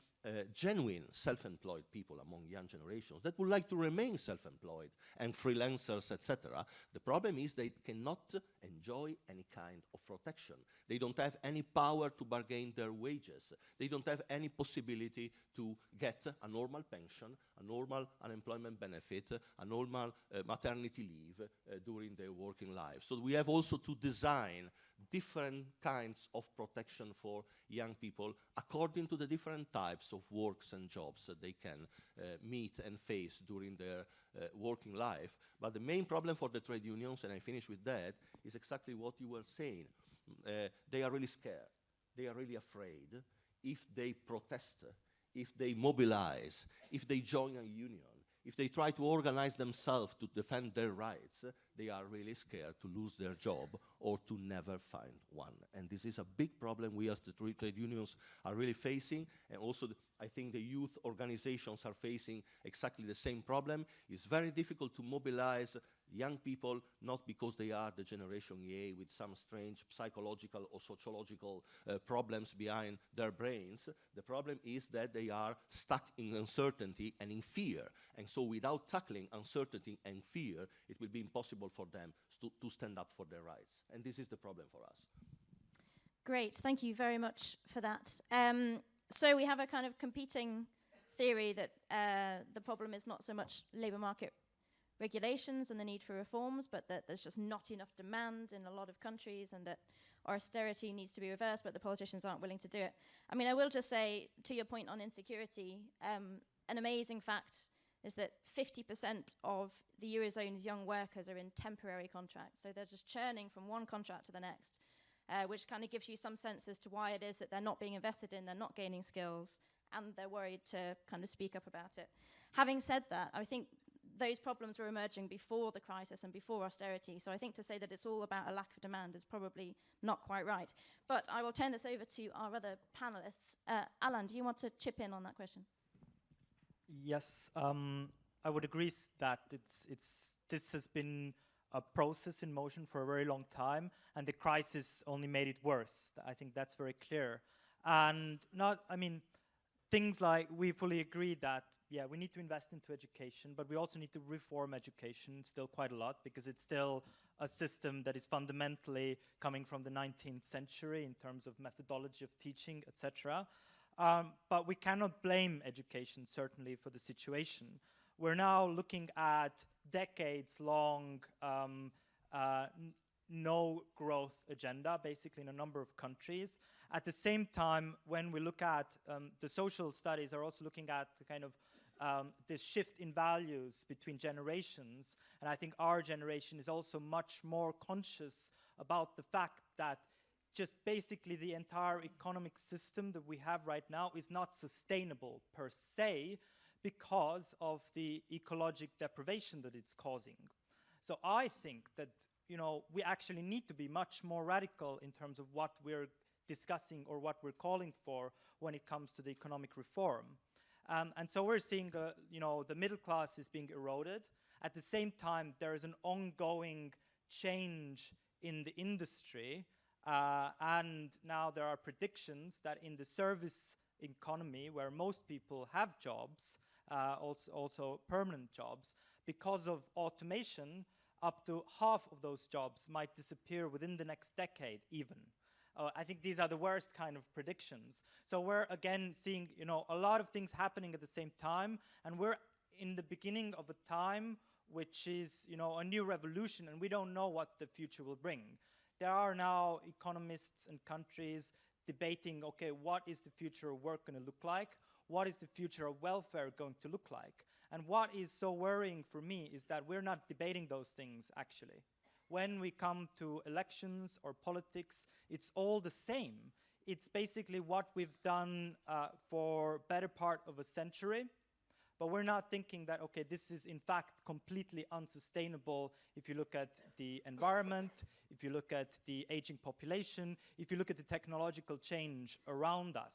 genuine self-employed people among young generations that would like to remain self-employed and freelancers, etc. The problem is they cannot enjoy any kind of protection. They don't have any power to bargain their wages. They don't have any possibility to get a normal pension, a normal unemployment benefit, a normal maternity leave during their working life. So we have also to design different kinds of protection for young people according to the different types of works and jobs that they can meet and face during their working life. But the main problem for the trade unions, and I finish with that, is exactly what you were saying. They are really scared. They are really afraid. If they protest, if they mobilize, if they join a union, if they try to organize themselves to defend their rights, they are really scared to lose their job or to never find one. And this is a big problem we as the trade unions are really facing. And also, I think the youth organizations are facing exactly the same problem. It's very difficult to mobilize young people, not because they are the Generation A with some strange psychological or sociological problems behind their brains. The problem is that they are stuck in uncertainty and in fear. And so without tackling uncertainty and fear, it will be impossible for them to stand up for their rights. And this is the problem for us. Great, thank you very much for that. So we have a kind of competing theory that the problem is not so much labour market regulations and the need for reforms, but that there's just not enough demand in a lot of countries and that austerity needs to be reversed, but the politicians aren't willing to do it. I mean, I will just say, to your point on insecurity, an amazing fact is that 50% of the Eurozone's young workers are in temporary contracts. So they're just churning from one contract to the next, which kind of gives you some sense as to why it is that they're not being invested in, they're not gaining skills, and they're worried to kind of speak up about it. Having said that, I think those problems were emerging before the crisis and before austerity. So I think to say that it's all about a lack of demand is probably not quite right. But I will turn this over to our other panelists. Alan, do you want to chip in on that question? Yes, I would agree that this has been a process in motion for a very long time, and the crisis only made it worse. I think that's very clear. And things like, we fully agree that, yeah, we need to invest into education, but we also need to reform education still quite a lot, because it's still a system that is fundamentally coming from the 19th century in terms of methodology of teaching, etc. But we cannot blame education, certainly, for the situation. We're now looking at decades-long no growth agenda, basically in a number of countries. At the same time, when we look at the social studies are also looking at the kind of this shift in values between generations. And I think our generation is also much more conscious about the fact that just basically the entire economic system that we have right now is not sustainable per se because of the ecologic deprivation that it's causing. So I think that, you know, we actually need to be much more radical in terms of what we're discussing or what we're calling for when it comes to the economic reform. And so we're seeing the, you know, the middle class is being eroded. At the same time, there is an ongoing change in the industry. And now there are predictions that in the service economy, where most people have jobs, also permanent jobs, because of automation, up to half of those jobs might disappear within the next decade even. I think these are the worst kind of predictions. So we're again seeing, you know, a lot of things happening at the same time, and we're in the beginning of a time which is, you know, a new revolution, and we don't know what the future will bring. There are now economists and countries debating, okay, what is the future of work going to look like? What is the future of welfare going to look like? And what is so worrying for me is that we're not debating those things, actually. When we come to elections or politics, it's all the same. It's basically what we've done for better part of a century, but we're not thinking that, okay, this is in fact completely unsustainable if you look at the environment, if you look at the aging population, if you look at the technological change around us.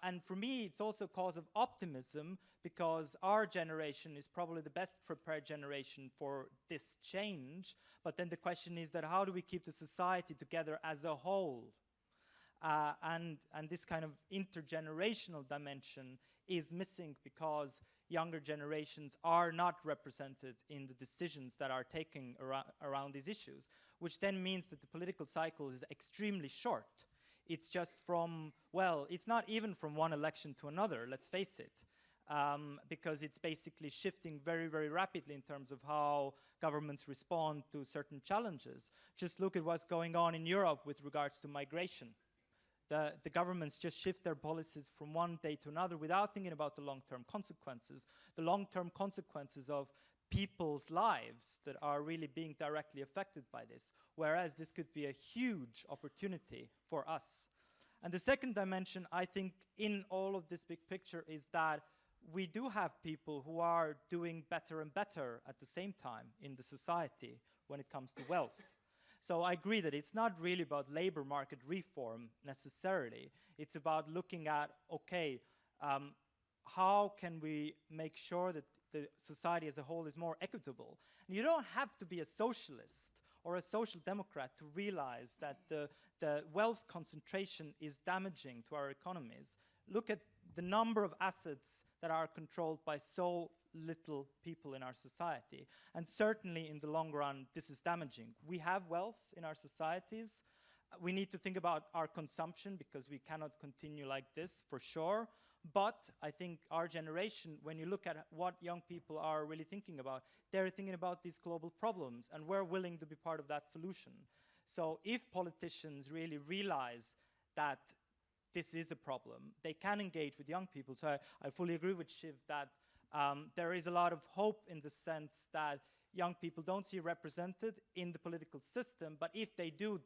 And for me, it's also a cause of optimism because our generation is probably the best prepared generation for this change. But then the question is that how do we keep the society together as a whole? And this kind of intergenerational dimension is missing because younger generations are not represented in the decisions that are taken around these issues, which then means that the political cycle is extremely short. It's just from, well, it's not even from one election to another, let's face it, because it's basically shifting very, very rapidly in terms of how governments respond to certain challenges. Just look at what's going on in Europe with regards to migration. The governments just shift their policies from one day to another without thinking about the long-term consequences. The long-term consequences of people's lives that are really being directly affected by this, whereas this could be a huge opportunity for us. And the second dimension, I think, in all of this big picture is that we do have people who are doing better and better at the same time in the society when it comes to wealth. So I agree that it's not really about labor market reform necessarily. It's about looking at, okay, how can we make sure that the society as a whole is more equitable? And you don't have to be a socialist or a social democrat to realize that the wealth concentration is damaging to our economies. Look at the number of assets that are controlled by so little people in our society. And certainly in the long run, this is damaging. We have wealth in our societies. We need to think about our consumption because we cannot continue like this for sure. But I think our generation, when you look at what young people are really thinking about, they're thinking about these global problems, and we're willing to be part of that solution. So if politicians really realize that this is a problem, they can engage with young people. So I fully agree with Shiv that there is a lot of hope in the sense that young people don't see represented in the political system, but if they do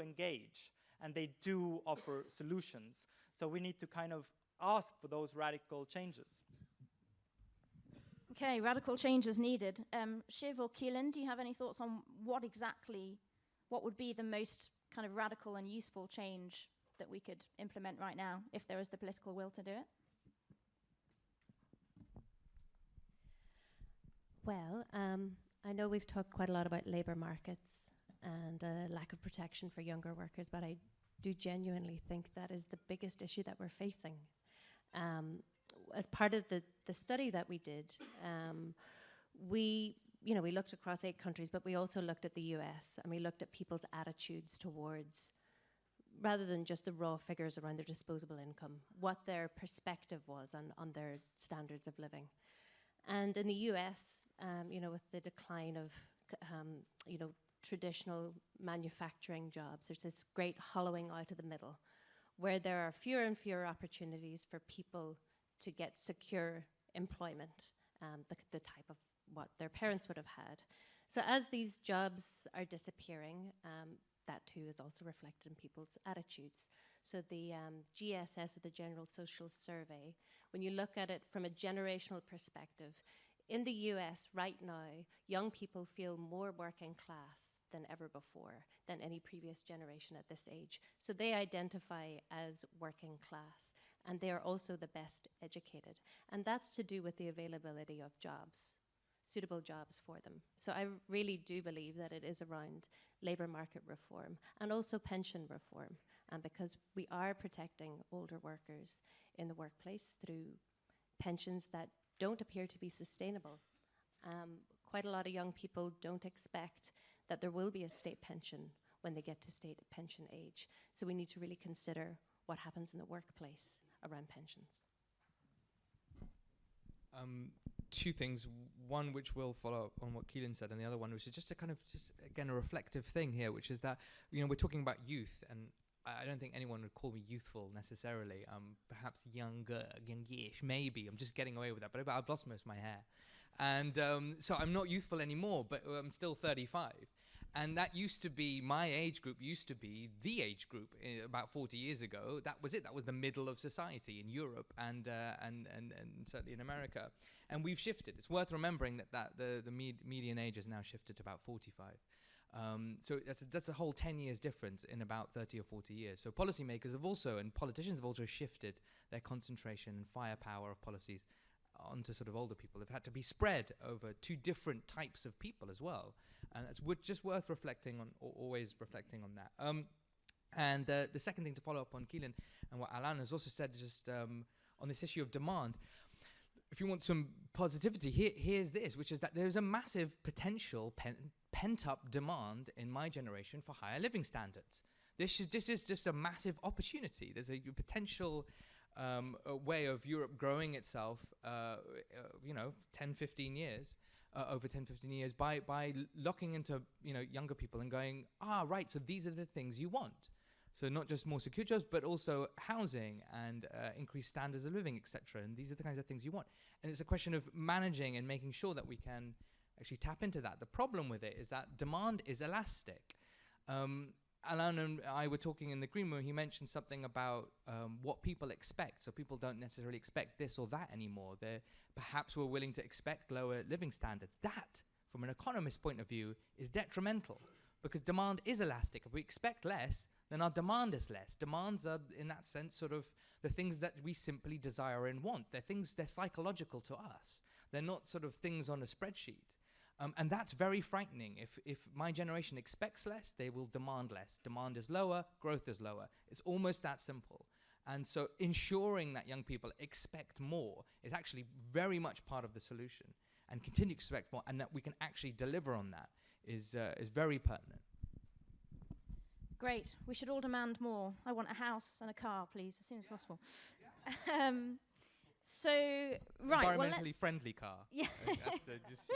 engage, and they do offer solutions. So we need to kind of ask for those radical changes. Okay, radical change is needed. Shiv or Keelan, do you have any thoughts on what would be the most kind of radical and useful change that we could implement right now if there was the political will to do it? Well, I know we've talked quite a lot about labour markets and lack of protection for younger workers, but I do genuinely think that is the biggest issue that we're facing. As part of the study that we did, we looked across 8 countries, but we also looked at the US, and we looked at people's attitudes towards rather than just the raw figures around their disposable income, what their perspective was on their standards of living. And in the US, with the decline of, traditional manufacturing jobs, there's this great hollowing out of the middle, where there are fewer and fewer opportunities for people to get secure employment, the type of what their parents would have had. So as these jobs are disappearing, that too is also reflected in people's attitudes. So the GSS, or the General Social Survey, when you look at it from a generational perspective, in the US right now, young people feel more working class than ever before, than any previous generation at this age. So they identify as working class, and they are also the best educated. And that's to do with the availability of jobs, suitable jobs for them. So I really do believe that it is around labour market reform and also pension reform, because we are protecting older workers in the workplace through pensions that don't appear to be sustainable. Quite a lot of young people don't expect that there will be a state pension when they get to state pension age. So we need to really consider what happens in the workplace around pensions. Two things. One, which will follow up on what Keelan said, and the other one, which is just again, a reflective thing here, which is that, we're talking about youth, and I don't think anyone would call me youthful necessarily. Perhaps youngish, maybe. I'm just getting away with that, but I've lost most of my hair. And so I'm not youthful anymore, but I'm still 35. And that used to be, my age group used to be the age group about 40 years ago. That was it. That was the middle of society in Europe and certainly in America. And we've shifted. It's worth remembering that the median age has now shifted to about 45. So that's a whole 10 years difference in about 30 or 40 years. So policymakers have also, and politicians have also shifted their concentration and firepower of policies onto sort of older people. They've had to be spread over two different types of people as well. And that's just worth reflecting on, always reflecting on that. And the second thing to follow up on Keelan and what Alan has also said, just on this issue of demand, if you want some positivity, here's this, which is that there's a massive potential pent-up demand in my generation for higher living standards. This is just a massive opportunity. There's a potential way of Europe growing itself, 10, 15 years, over 10, 15 years, by locking into, younger people and going, right, so these are the things you want. So not just more secure jobs, but also housing and increased standards of living, etc. And these are the kinds of things you want. And it's a question of managing and making sure that we can actually tap into that. The problem with it is that demand is elastic. Alan and I were talking in the green room. He mentioned something about what people expect. So people don't necessarily expect this or that anymore. Perhaps we're willing to expect lower living standards. That, from an economist's point of view, is detrimental because demand is elastic. If we expect less, then our demand is less. Demands are, in that sense, sort of the things that we simply desire and want. They're psychological to us. They're not sort of things on a spreadsheet. And that's very frightening. If my generation expects less, they will demand less. Demand is lower, growth is lower. It's almost that simple. And so ensuring that young people expect more is actually very much part of the solution, and continue to expect more, and that we can actually deliver on that is very pertinent. Great. We should all demand more. I want a house and a car, please, as soon as possible. Environmentally friendly car. Yeah. That's just.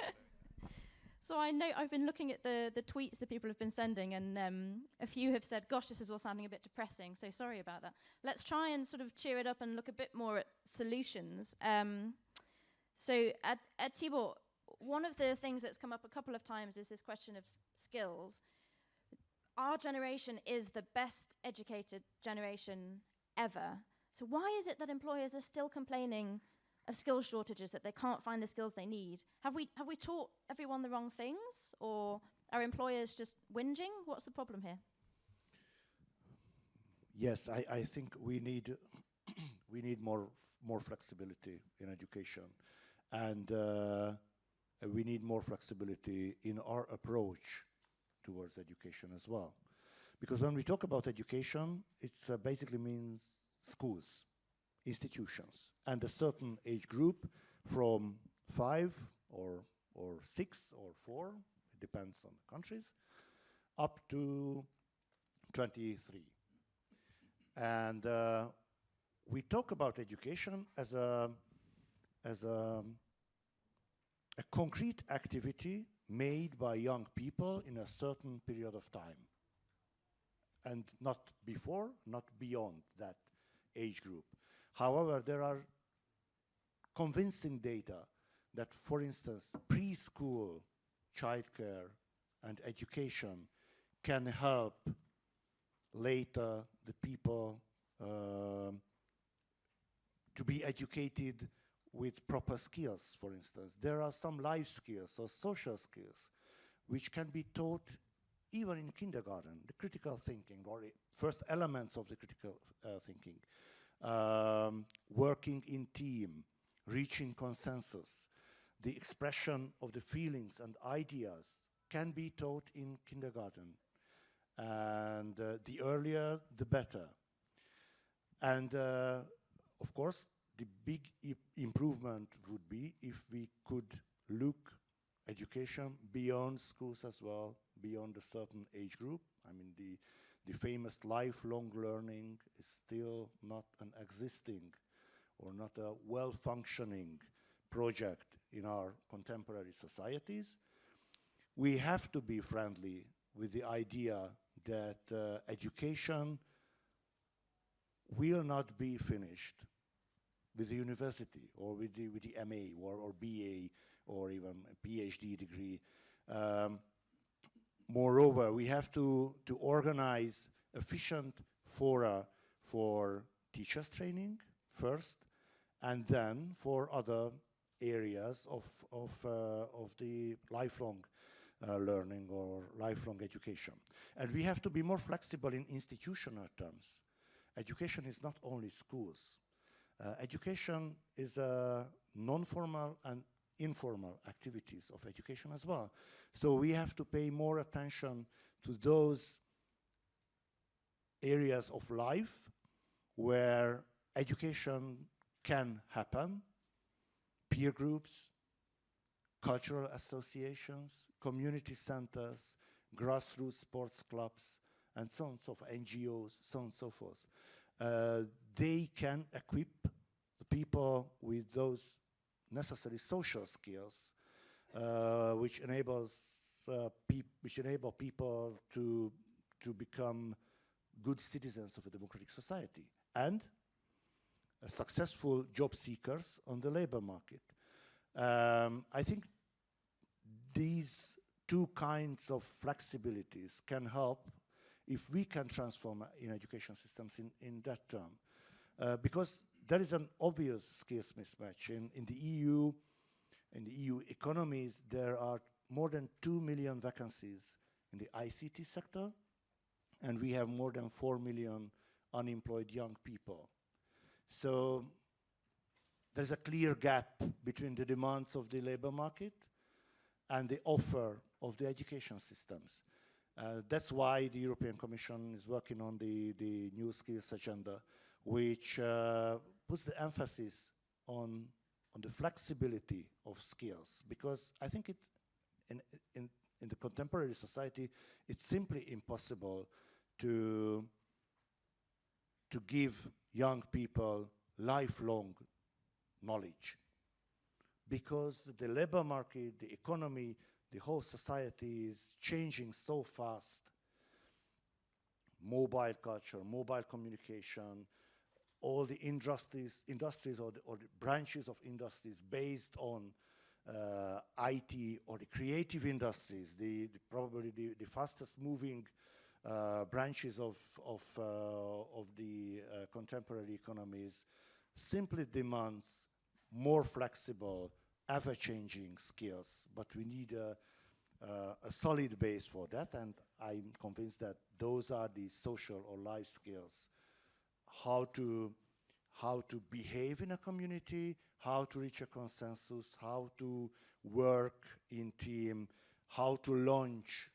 So I know I've been looking at the tweets that people have been sending, and a few have said, gosh, this is all sounding a bit depressing, so sorry about that. Let's try and sort of cheer it up and look a bit more at solutions. So at Tibor, one of the things that's come up a couple of times is this question of skills. Our generation is the best educated generation ever. So why is it that employers are still complaining of skill shortages, that they can't find the skills they need? Have we taught everyone the wrong things, or are employers just whinging? What's the problem here? Yes, I think we need more flexibility in education, and we need more flexibility in our approach towards education as well. Because when we talk about education, it basically means schools, institutions, and a certain age group from 5 or 6 or 4, it depends on the countries, up to 23. And we talk about education as a concrete activity made by young people in a certain period of time, and not before, not beyond that age group. However, there are convincing data that, for instance, preschool childcare and education can help later the people to be educated with proper skills, for instance. There are some life skills or social skills which can be taught even in kindergarten, the critical thinking, or first elements of the critical thinking, working in team, reaching consensus, the expression of the feelings and ideas can be taught in kindergarten. And the earlier, the better. And of course, the big improvement would be if we could look education beyond schools as well, beyond a certain age group. I mean, the famous lifelong learning is still not an existing or not a well-functioning project in our contemporary societies. We have to be friendly with the idea that education will not be finished with the university or with the MA or BA or even a PhD degree. Moreover, we have to organize efficient fora for teachers training first, and then for other areas of the lifelong learning or lifelong education. And we have to be more flexible in institutional terms. Education is not only schools. Education is non-formal and informal activities of education as well. So we have to pay more attention to those areas of life where education can happen, peer groups, cultural associations, community centers, grassroots sports clubs, and so on and so forth, NGOs, so on and so forth. They can equip the people with those necessary social skills, which enable people to become good citizens of a democratic society and successful job seekers on the labor market. I think these two kinds of flexibilities can help if we can transform in education systems in that term. Because there is an obvious skills mismatch. In the EU economies, there are more than 2 million vacancies in the ICT sector, and we have more than 4 million unemployed young people. So there's a clear gap between the demands of the labor market and the offer of the education systems. That's why the European Commission is working on the new skills agenda, which puts the emphasis on the flexibility of skills, because I think in the contemporary society, it's simply impossible to give young people lifelong knowledge, because the labor market, the economy, the whole society is changing so fast. Mobile culture, mobile communication, all the industries or the branches of industries based on IT or the creative industries, probably the fastest moving branches of the contemporary economies, simply demands more flexible, ever-changing skills. But we need a solid base for that, and I'm convinced that those are the social or life skills. How to behave in a community, how to reach a consensus, how to work in team, how to launch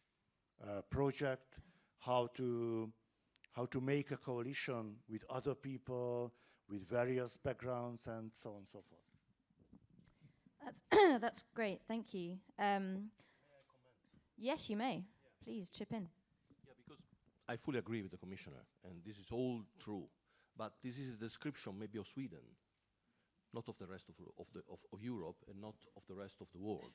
a project, how to make a coalition with other people with various backgrounds, and so on and so forth. That's great, thank you. May I comment? Yes, you may. Yeah. Please chip in. Yeah, because I fully agree with the Commissioner, and this is all true. But this is a description maybe of Sweden, not of the rest of Europe, and not of the rest of the world.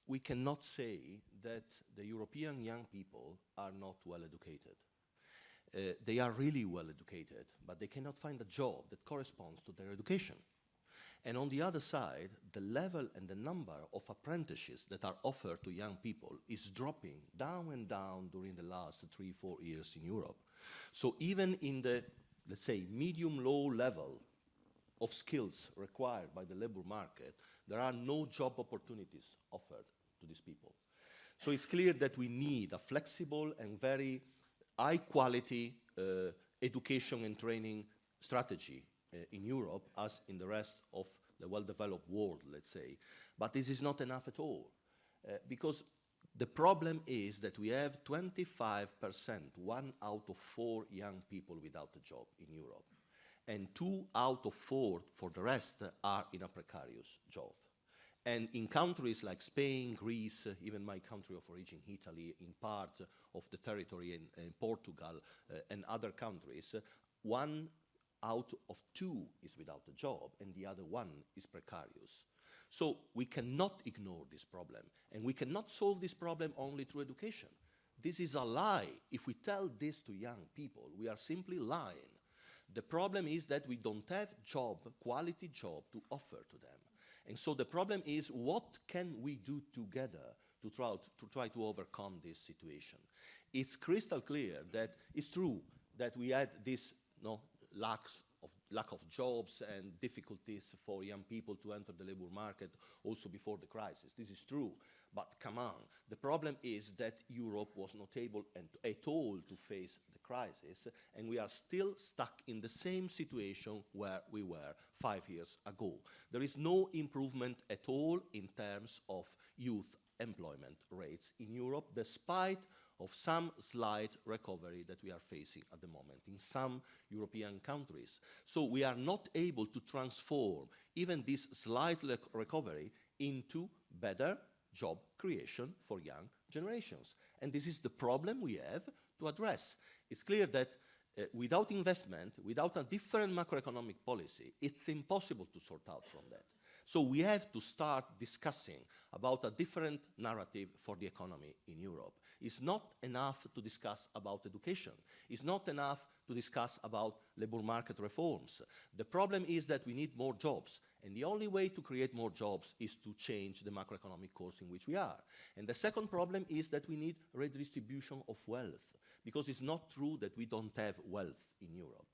We cannot say that the European young people are not well educated. They are really well educated, but they cannot find a job that corresponds to their education. And on the other side, the level and the number of apprenticeships that are offered to young people is dropping down and down during the last 3-4 years in Europe. So even in the, let's say, medium-low level of skills required by the labor market, there are no job opportunities offered to these people. So it's clear that we need a flexible and very high-quality education and training strategy in Europe as in the rest of the well-developed world, let's say. But this is not enough at all, because the problem is that we have 25%, 1 out of 4 young people without a job in Europe, and 2 out of 4 for the rest are in a precarious job. And in countries like Spain, Greece, even my country of origin, Italy, in part of the territory in Portugal and other countries, 1 out of 2 is without a job, and the other 1 is precarious. So we cannot ignore this problem, and we cannot solve this problem only through education. This is a lie. If we tell this to young people, we are simply lying. The problem is that we don't have quality job to offer to them. And so the problem is, what can we do together to try to overcome this situation? It's crystal clear that it's true that we had this lack of jobs and difficulties for young people to enter the labor market also before the crisis. This is true, but come on. The problem is that Europe was not able at all to face the crisis, and we are still stuck in the same situation where we were 5 years ago. There is no improvement at all in terms of youth employment rates in Europe, despite of some slight recovery that we are facing at the moment in some European countries. So we are not able to transform even this slight recovery into better job creation for young generations. And this is the problem we have to address. It's clear that without investment, without a different macroeconomic policy, it's impossible to sort out from that. So we have to start discussing about a different narrative for the economy in Europe. It's not enough to discuss about education. It's not enough to discuss about labor market reforms. The problem is that we need more jobs. And the only way to create more jobs is to change the macroeconomic course in which we are. And the second problem is that we need redistribution of wealth, because it's not true that we don't have wealth in Europe.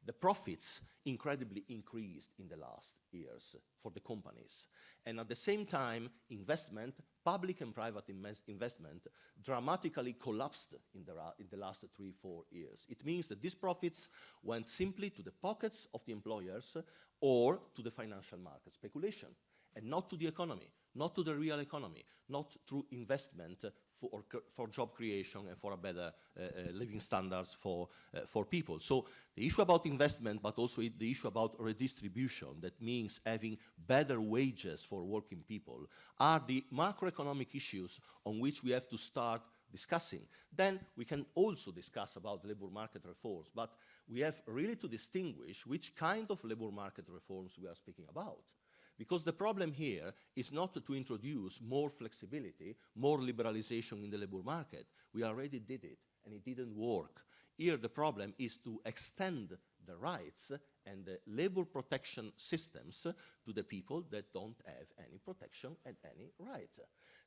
The profits incredibly increased in the last years for the companies. And at the same time, investment, public and private investment, dramatically collapsed in the last 3-4 years. It means that these profits went simply to the pockets of the employers or to the financial market speculation, and not to the economy, not to the real economy, not through investment for job creation and for a better living standards for people. So the issue about investment, but also the issue about redistribution, that means having better wages for working people, are the macroeconomic issues on which we have to start discussing. Then we can also discuss about labor market reforms, but we have really to distinguish which kind of labor market reforms we are speaking about. Because the problem here is not to introduce more flexibility, more liberalization in the labor market. We already did it, and it didn't work. Here the problem is to extend the rights and the labor protection systems to the people that don't have any protection and any right.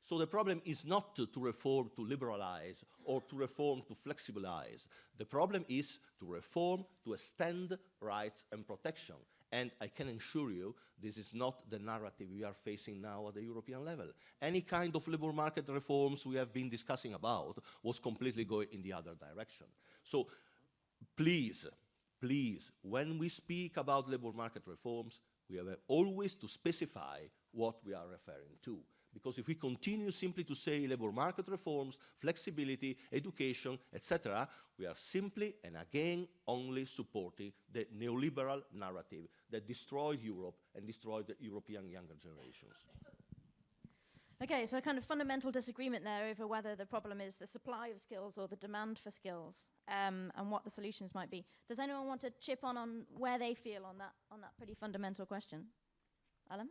So the problem is not to reform to liberalize or to reform to flexibilize. The problem is to reform to extend rights and protection. And I can assure you, this is not the narrative we are facing now at the European level. Any kind of labor market reforms we have been discussing about was completely going in the other direction. So please, when we speak about labor market reforms, we have always to specify what we are referring to. Because if we continue simply to say labor market reforms, flexibility, education, etc., we are simply and again only supporting the neoliberal narrative that destroyed Europe and destroyed the European younger generations. Okay, so a kind of fundamental disagreement there over whether the problem is the supply of skills or the demand for skills, and what the solutions might be. Does anyone want to chip on where they feel on that pretty fundamental question? Alan?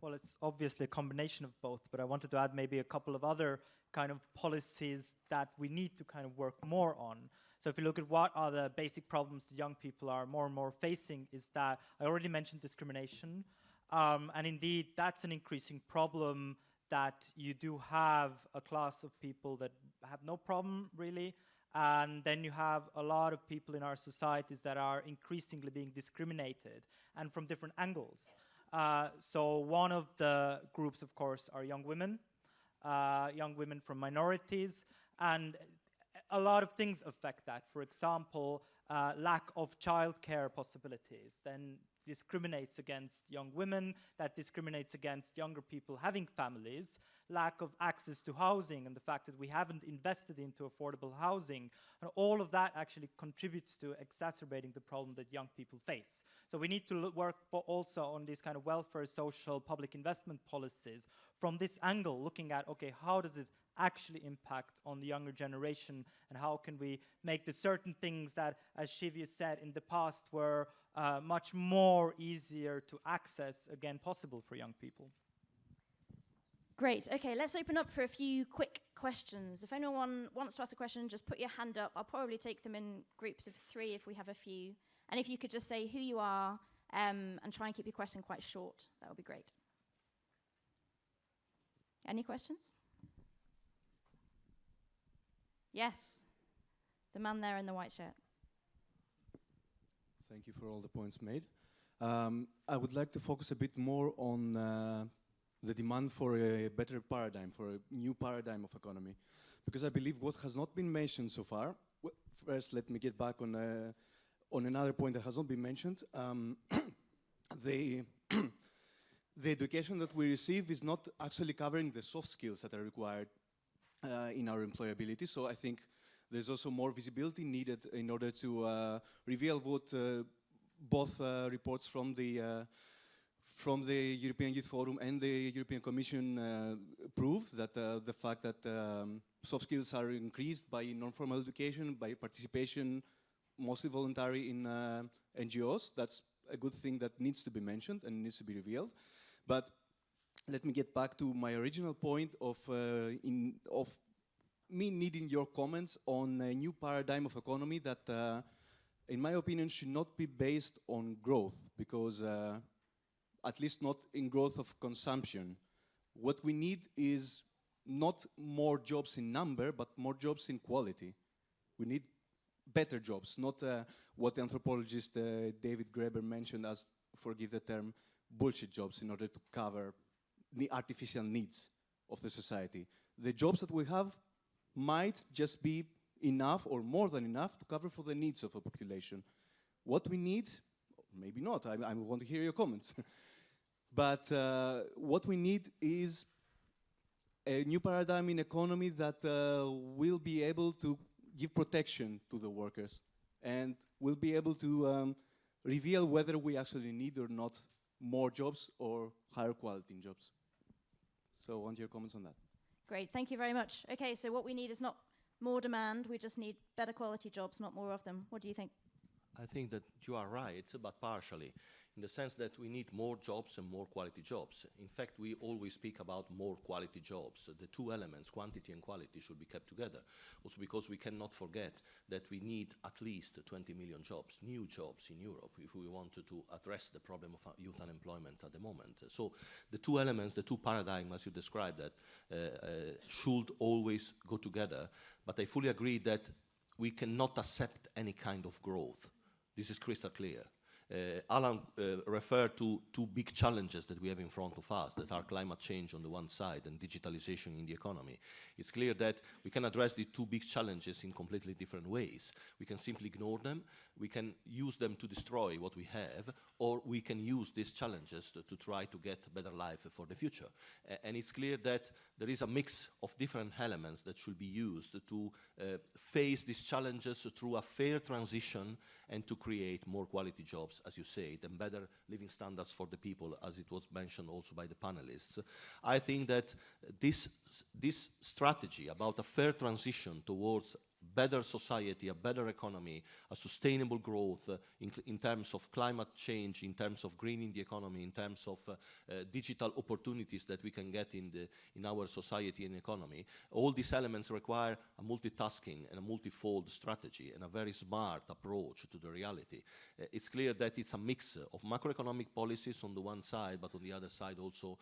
Well, it's obviously a combination of both, but I wanted to add maybe a couple of other kind of policies that we need to kind of work more on. So if you look at what are the basic problems that young people are more and more facing, is that I already mentioned discrimination. And indeed, that's an increasing problem, that you do have a class of people that have no problem, really. And then you have a lot of people in our societies that are increasingly being discriminated, and from different angles. So one of the groups, of course, are young women from minorities. And a lot of things affect that. For example, lack of childcare possibilities then discriminates against young women, that discriminates against younger people having families, lack of access to housing, and the fact that we haven't invested into affordable housing. And all of that actually contributes to exacerbating the problem that young people face. So we need to work also on these kind of welfare, social, public investment policies from this angle, looking at, okay, how does it actually impact on the younger generation, and how can we make the certain things that, as Shivya said, in the past were much more easier to access, again, possible for young people. Great. Okay, let's open up for a few quick questions. If anyone wants to ask a question, just put your hand up. I'll probably take them in groups of 3 if we have a few. And if you could just say who you are and try and keep your question quite short, that would be great. Any questions? Yes. The man there in the white shirt. Thank you for all the points made. I would like to focus a bit more on the demand for a better paradigm, for a new paradigm of economy. Because I believe what has not been mentioned so far, well, first let me get back on another point that has not been mentioned. The education that we receive is not actually covering the soft skills that are required in our employability. So I think there's also more visibility needed in order to reveal what both reports from the European Youth Forum and the European Commission prove, that the fact that soft skills are increased by non-formal education, by participation, mostly voluntary in NGOs. That's a good thing that needs to be mentioned and needs to be revealed. But let me get back to my original point of me needing your comments on a new paradigm of economy that, in my opinion, should not be based on growth, because at least not in growth of consumption. What we need is not more jobs in number, but more jobs in quality. We need better jobs, not what the anthropologist David Graeber mentioned as, forgive the term, bullshit jobs in order to cover the artificial needs of the society. The jobs that we have might just be enough or more than enough to cover for the needs of a population. What we need, maybe not, I want to hear your comments. But what we need is a new paradigm in economy that will be able to give protection to the workers and will be able to reveal whether we actually need or not more jobs or higher quality in jobs. So I want your comments on that. Great, thank you very much. Okay, so what we need is not more demand, we just need better quality jobs, not more of them. What do you think? I think that you are right, but partially, in the sense that we need more jobs and more quality jobs. In fact, we always speak about more quality jobs. The two elements, quantity and quality, should be kept together. Also because we cannot forget that we need at least 20 million jobs, new jobs in Europe, if we want to address the problem of youth unemployment at the moment. So the two elements, the two paradigms, as you described, that should always go together. But I fully agree that we cannot accept any kind of growth. This is crystal clear. Alan referred to two big challenges that we have in front of us, that are climate change on the one side and digitalization in the economy. It's clear that we can address the two big challenges in completely different ways. We can simply ignore them, we can use them to destroy what we have, or we can use these challenges to try to get a better life for the future. And it's clear that there is a mix of different elements that should be used to face these challenges through a fair transition and to create more quality jobs as you say, and better living standards for the people, as it was mentioned also by the panelists. I think that this strategy about a fair transition towards better society, a better economy, a sustainable growth in terms of climate change, in terms of greening the economy, in terms of digital opportunities that we can get in our society and economy. All these elements require a multitasking and a multifold strategy and a very smart approach to the reality. It's clear that it's a mix of macroeconomic policies on the one side, but on the other side also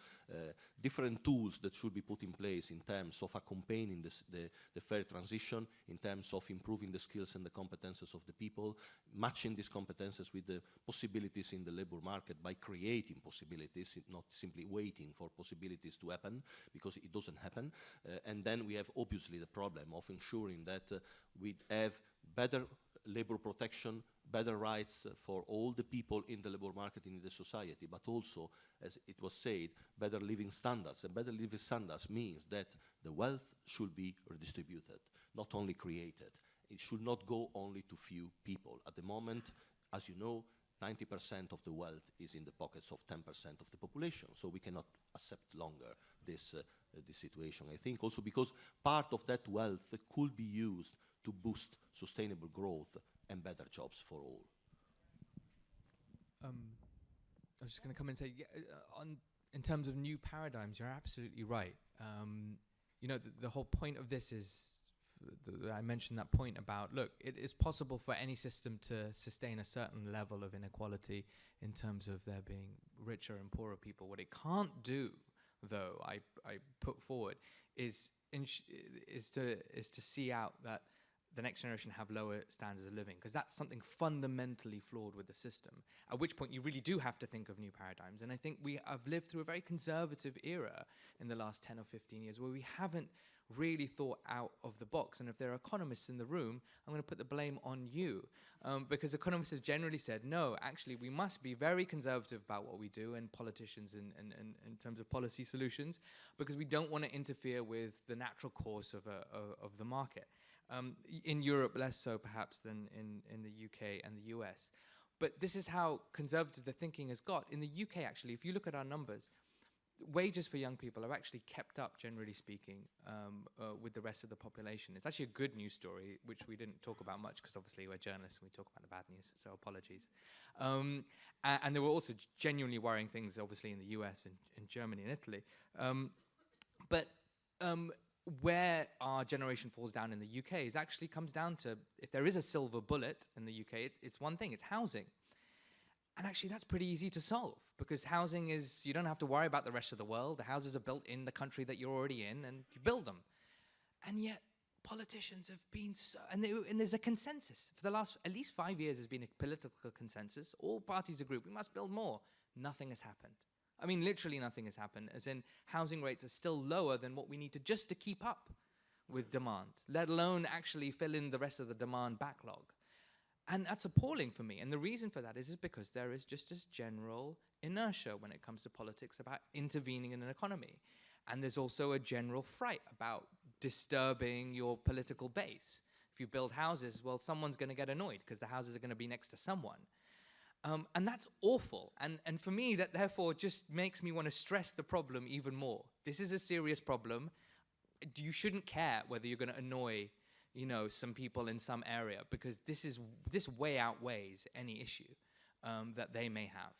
different tools that should be put in place in terms of accompanying the fair transition, in terms of improving the skills and the competences of the people, matching these competences with the possibilities in the labor market by creating possibilities, not simply waiting for possibilities to happen, because it doesn't happen. And then we have obviously the problem of ensuring that we have better labor protection, better rights for all the people in the labor market and in the society, but also, as it was said, better living standards. And better living standards means that the wealth should be redistributed, not only created. It should not go only to few people. At the moment, as you know, 90% of the wealth is in the pockets of 10% of the population, so we cannot accept longer this situation. I think also because part of that wealth could be used to boost sustainable growth and better jobs for all. I was just going to come and say, in terms of new paradigms, you're absolutely right. You know, the whole point of this is, I mentioned that point about, look, it is possible for any system to sustain a certain level of inequality in terms of there being richer and poorer people. What it can't do, though, I put forward, is to see out that the next generation have lower standards of living, because that's something fundamentally flawed with the system, at which point you really do have to think of new paradigms. And I think we have lived through a very conservative era in the last 10 or 15 years where we haven't really thought out of the box. And if there are economists in the room, I'm going to put the blame on you, because economists have generally said, no, actually, we must be very conservative about what we do, and politicians in terms of policy solutions, because we don't want to interfere with the natural course of the market. In Europe, less so perhaps than in the UK and the US. But this is how conservative the thinking has got. In the UK, actually, if you look at our numbers, wages for young people are actually kept up, generally speaking, with the rest of the population. It's actually a good news story, which we didn't talk about much, because obviously we're journalists and we talk about the bad news, so apologies. And there were also genuinely worrying things, obviously, in the US and in Germany and Italy. Where our generation falls down in the UK is actually comes down to, if there is a silver bullet in the UK, it's one thing, it's housing. And actually that's pretty easy to solve, because housing is, you don't have to worry about the rest of the world. The houses are built in the country that you're already in, and you build them. And yet politicians have been so, and there's a consensus. For the last at least 5 years there's been a political consensus. All parties agree, we must build more. Nothing has happened. I mean, literally nothing has happened, as in housing rates are still lower than what we need to keep up with demand, let alone actually fill in the rest of the demand backlog. And that's appalling for me. And the reason for that is because there is just this general inertia when it comes to politics about intervening in an economy. And there's also a general fright about disturbing your political base. If you build houses, well, someone's going to get annoyed because the houses are going to be next to someone. And that's awful. And for me, that therefore just makes me want to stress the problem even more. This is a serious problem. You shouldn't care whether you're going to annoy, you know, some people in some area, because this way outweighs any issue that they may have.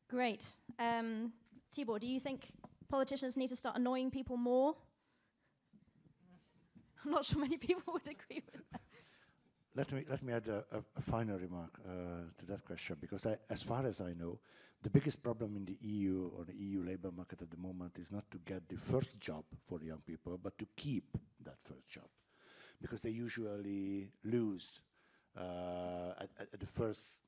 Great. Tibor, do you think politicians need to start annoying people more? I'm not sure many people would agree with that. Let me add a final remark to that question, because as far as I know, the biggest problem in the EU or the EU labor market at the moment is not to get the first job for young people, but to keep that first job, because they usually lose at the first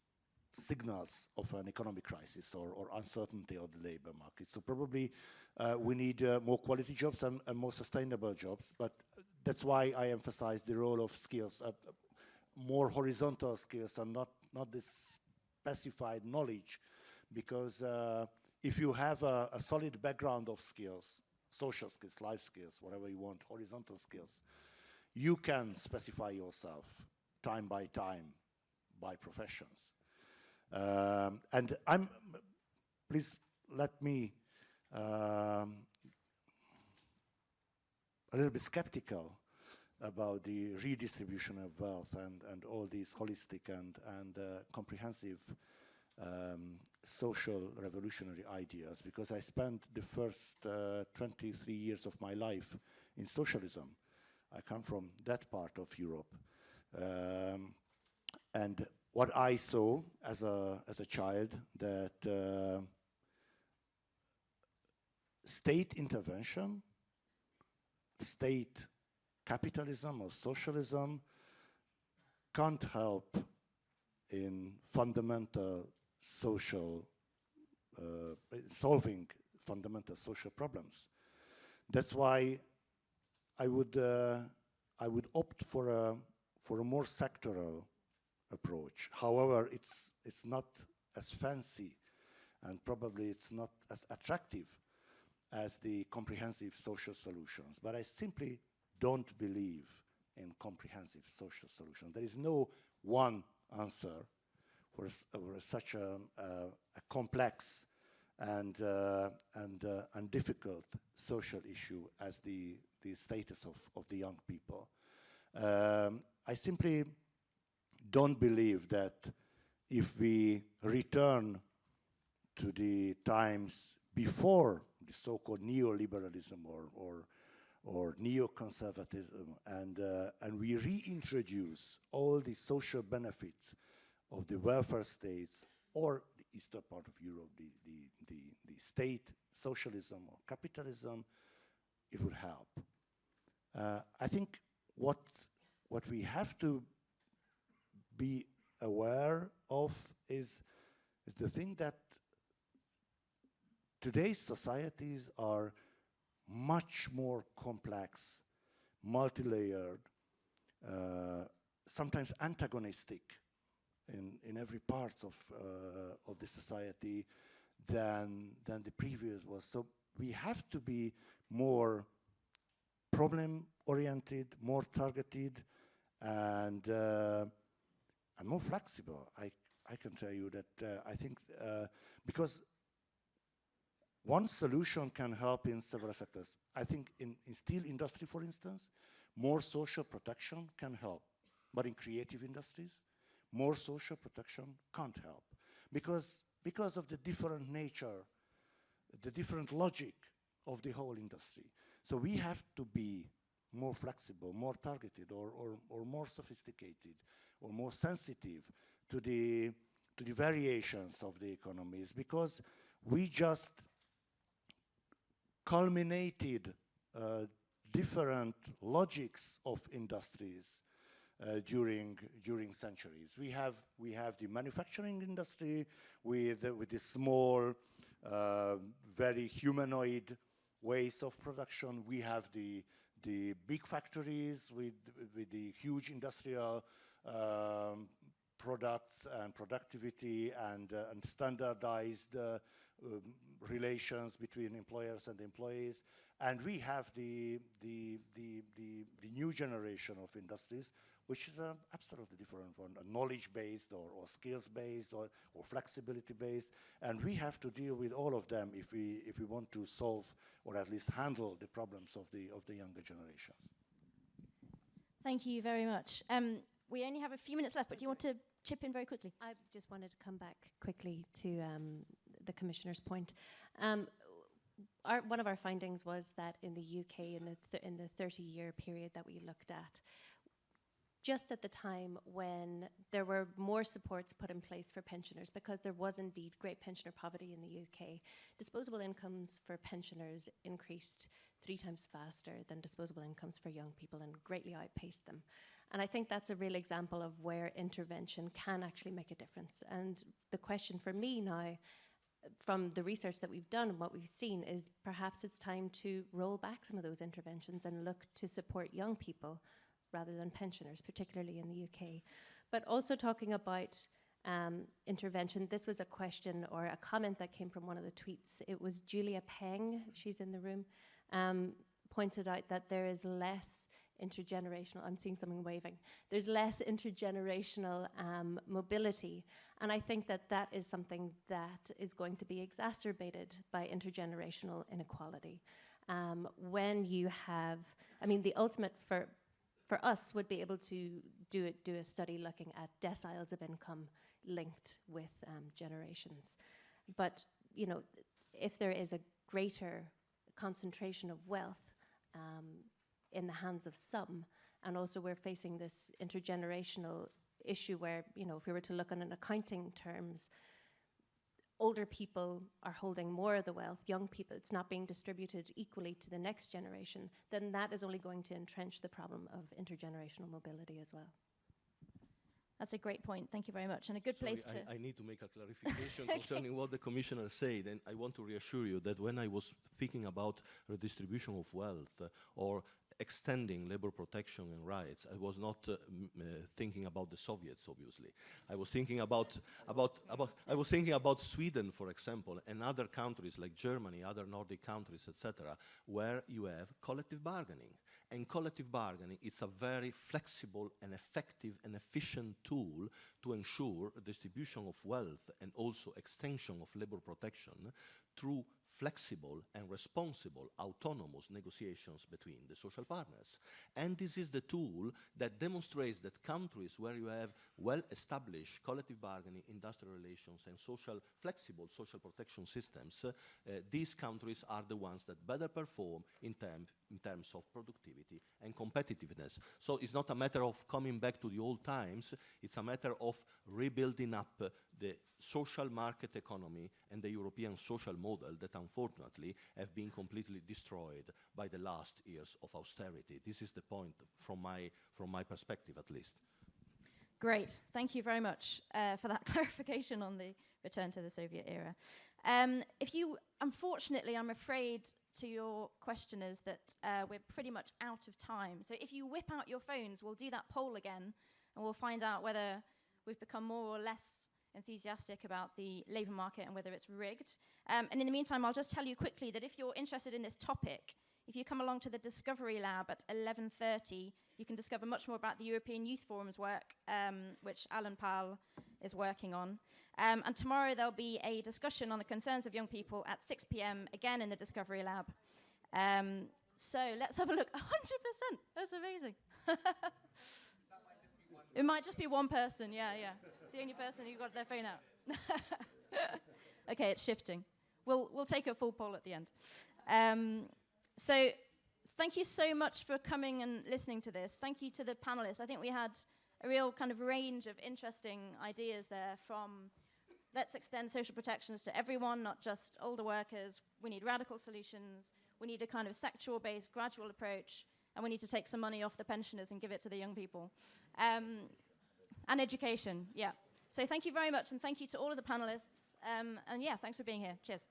signals of an economic crisis or uncertainty of the labor market. So probably we need more quality jobs and more sustainable jobs, but that's why I emphasize the role of skills, more horizontal skills and not this specified knowledge, because if you have a solid background of skills, social skills, life skills, whatever you want, horizontal skills, you can specify yourself time by time by professions. And please let me a little bit skeptical about the redistribution of wealth and all these holistic and comprehensive social revolutionary ideas, because I spent the first 23 years of my life in socialism. I come from that part of Europe. And what I saw as a child, that state intervention, state capitalism or socialism can't help in fundamental social, solving fundamental social problems. That's why I would opt for a more sectoral approach. However, it's not as fancy, and probably it's not as attractive as the comprehensive social solutions. But I simply don't believe in comprehensive social solutions. There is no one answer for such a complex and difficult social issue as the status of the young people. I simply don't believe that if we return to the times before the so-called neoliberalism or neoconservatism, and we reintroduce all the social benefits of the welfare states, or the eastern part of Europe, the state socialism or capitalism, it would help. I think what we have to be aware of is the thing that today's societies are much more complex, multi-layered, sometimes antagonistic in every part of the society than the previous was. So we have to be more problem-oriented, more targeted, and more flexible. I can tell you that I think because one solution can help in several sectors. I think in steel industry, for instance, more social protection can help. But in creative industries, more social protection can't help. Because of the different nature, the different logic of the whole industry. So we have to be more flexible, more targeted, or more sophisticated, or more sensitive to the variations of the economies, because we just culminated different logics of industries during centuries. We have the manufacturing industry with the small, very humanoid ways of production. We have the big factories with the huge industrial products and productivity and standardized relations between employers and employees. And we have the new generation of industries, which is an absolutely different one, a knowledge-based or skills-based or flexibility-based. And we have to deal with all of them if we want to solve or at least handle the problems of the younger generations. Thank you very much. We only have a few minutes left, but do you want to chip in very quickly? I just wanted to come back quickly to the Commissioner's point. One of our findings was that in the UK, in the 30-year period that we looked at, just at the time when there were more supports put in place for pensioners, because there was indeed great pensioner poverty in the UK, disposable incomes for pensioners increased 3 times faster than disposable incomes for young people and greatly outpaced them. And I think that's a real example of where intervention can actually make a difference. And the question for me now, from the research that we've done and what we've seen, is perhaps it's time to roll back some of those interventions and look to support young people rather than pensioners, particularly in the UK. But also talking about intervention, this was a question or a comment that came from one of the tweets. It was Julia Peng, she's in the room, pointed out that there is less intergenerational, I'm seeing someone waving, there's less intergenerational mobility. And I think that that is something that is going to be exacerbated by intergenerational inequality. When you have, I mean, the ultimate for us would be able to do a study looking at deciles of income linked with generations. But, you know, if there is a greater concentration of wealth in the hands of some, and also we're facing this intergenerational issue where, you know, if we were to look on an accounting terms, older people are holding more of the wealth, young people, it's not being distributed equally to the next generation, then that is only going to entrench the problem of intergenerational mobility as well. That's a great point. Thank you very much. And a good place to... I need to make a clarification concerning what the commissioner said, and I want to reassure you that when I was speaking about redistribution of wealth or extending labor protection and rights, I was not thinking about the Soviets, obviously. I was thinking about Sweden, for example, and other countries like Germany, other Nordic countries, etc., where you have collective bargaining. And collective bargaining, it's a very flexible and effective and efficient tool to ensure distribution of wealth and also extension of labor protection through flexible and responsible autonomous negotiations between the social partners. And this is the tool that demonstrates that countries where you have well-established collective bargaining, industrial relations, and flexible social protection systems, these countries are the ones that better perform in terms of productivity and competitiveness. So it's not a matter of coming back to the old times, it's a matter of rebuilding up the social market economy and the European social model that unfortunately have been completely destroyed by the last years of austerity. This is the point from my perspective, at least. Great. Thank you very much for that clarification on the return to the Soviet era. Unfortunately, I'm afraid to your questioners that we're pretty much out of time. So if you whip out your phones, we'll do that poll again, and we'll find out whether we've become more or less enthusiastic about the labour market and whether it's rigged. And in the meantime, I'll just tell you quickly that if you're interested in this topic, if you come along to the Discovery Lab at 11:30, you can discover much more about the European Youth Forum's work, which Alan Powell is working on. And tomorrow there'll be a discussion on the concerns of young people at 6 p.m, again in the Discovery Lab. So let's have a look. 100%, that's amazing. It might just be one person, yeah. The only person who got their phone out. Okay, it's shifting. We'll take a full poll at the end. So thank you so much for coming and listening to this. Thank you to the panelists. I think we had a real kind of range of interesting ideas there, from let's extend social protections to everyone, not just older workers. We need radical solutions. We need a kind of sectoral-based gradual approach. And we need to take some money off the pensioners and give it to the young people. And education, yeah. So thank you very much, and thank you to all of the panelists. And yeah, thanks for being here. Cheers.